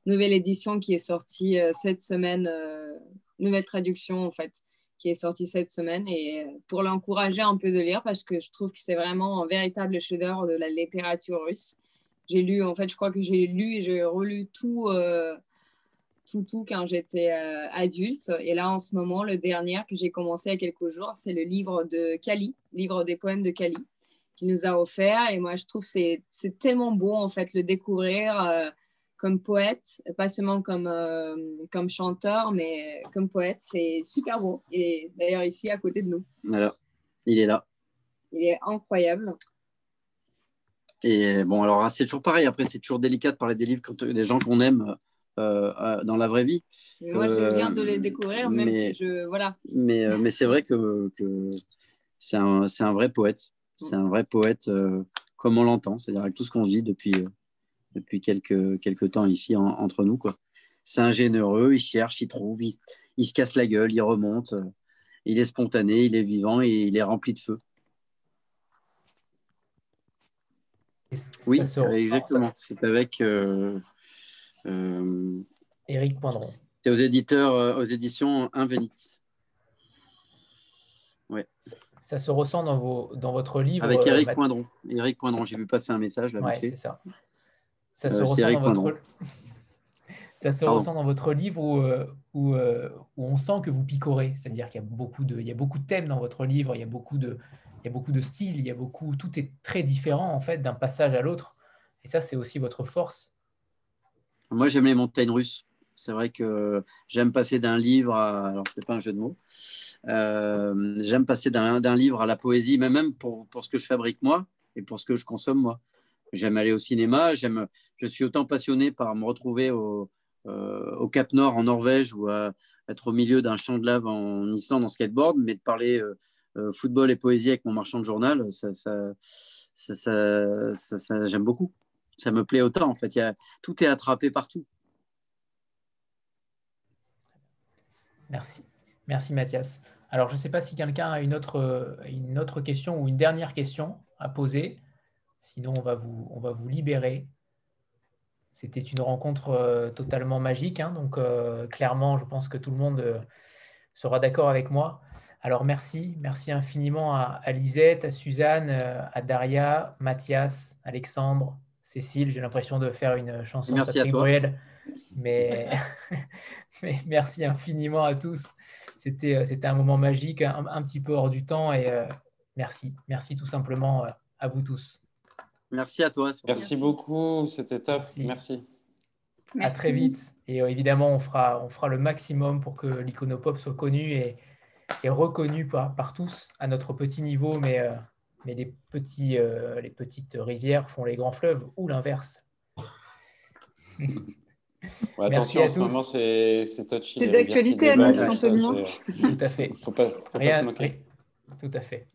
J: Nouvelle édition qui est sortie cette semaine, nouvelle traduction en fait, qui est sortie cette semaine. Et pour l'encourager un peu de lire, parce que je trouve que c'est vraiment un véritable chef-d'œuvre de la littérature russe. J'ai lu, en fait, je crois que j'ai lu et j'ai relu tout quand j'étais adulte. Et là, en ce moment, le dernier que j'ai commencé il y a quelques jours, c'est le livre de Kali, livre des poèmes de Kali, qu'il nous a offert. Et moi, je trouve que c'est tellement beau, en fait, le découvrir comme poète, pas seulement comme chanteur, mais comme poète. C'est super beau. Et d'ailleurs, ici, à côté de nous.
I: Voilà, il est là.
J: Il est incroyable.
I: Et bon, alors, c'est toujours pareil. Après, c'est toujours délicat de parler des livres quand des gens qu'on aime dans la vraie vie.
J: Moi, je viens de les découvrir, même si je... Voilà.
I: Mais c'est vrai que c'est un vrai poète. C'est un vrai poète comme on l'entend, c'est-à-dire avec tout ce qu'on vit depuis quelques temps ici entre nous, quoi. C'est un généreux, il cherche, il trouve, il se casse la gueule, il remonte, il est spontané, il est vivant et il est rempli de feu. Oui, exactement. C'est avec
A: Éric Poindron.
I: C'est aux éditions Invénite. Ouais.
A: Ça se ressent dans votre livre.
I: Avec Éric Poindron. Éric Poindron, j'ai vu passer un message là.
A: Ouais, c'est ça. Ça se ressent dans votre. Ça se ressent dans votre livre où on sent que vous picorez. C'est-à-dire qu'il y a beaucoup de thèmes dans votre livre, il y a beaucoup de styles, tout est très différent en fait d'un passage à l'autre. Et ça, c'est aussi votre force.
I: Moi, j'aime les montagnes russes. C'est vrai que j'aime passer d'un livre à... Alors, ce n'est pas un jeu de mots. J'aime passer d'un livre à la poésie, mais même pour ce que je fabrique moi et pour ce que je consomme moi. J'aime aller au cinéma. Je suis autant passionné par me retrouver au Cap Nord en Norvège ou à être au milieu d'un champ de lave en Islande en skateboard, mais de parler football et poésie avec mon marchand de journal, ça j'aime beaucoup. Ça me plaît autant en fait. Tout est attrapé partout.
A: Merci Mathias. Alors je ne sais pas si quelqu'un a une autre question ou une dernière question à poser. Sinon on va vous libérer. C'était une rencontre totalement magique. Hein, donc, clairement, je pense que tout le monde sera d'accord avec moi. Alors, merci infiniment à Lisette, à Suzanne, à Daria, Mathias, Alexandre, Cécile. J'ai l'impression de faire une chanson de
I: Merci à
A: Patrick
I: toi.
A: Bruel, mais, mais merci infiniment à tous. C'était un moment magique, un petit peu hors du temps, et merci tout simplement à vous tous.
I: Merci à toi.
B: Merci beaucoup, c'était top. Merci.
A: À très vite. Et évidemment, on fera le maximum pour que l'Iconopop soit connu et reconnu par tous à notre petit niveau, mais les petites rivières font les grands fleuves, ou l'inverse.
B: Ouais,
A: Merci
B: attention,
A: à
B: en ce
A: tous.
B: moment, c'est touchy.
M: C'est
B: les rivières qui
M: d'actualité,
B: débordent,
M: Anis,
B: ça,
M: Antonio.
A: Tout à fait.
B: Faut pas se moquer.
A: Tout à fait.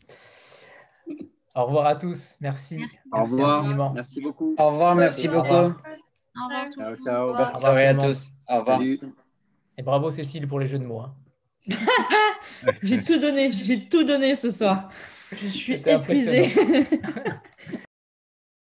A: Au revoir à tous. Merci.
I: Au revoir.
A: Infiniment.
I: Merci beaucoup.
N: Au revoir, merci
A: Au
N: beaucoup.
A: revoir.
E: Au revoir.
I: Ciao, ciao.
N: Bonne soirée à tous. Au revoir.
I: Salut.
A: Et bravo Cécile pour les jeux de mots. Hein.
C: J'ai tout donné ce soir. Je suis
A: C'était
C: épuisée.
A: impressionnant.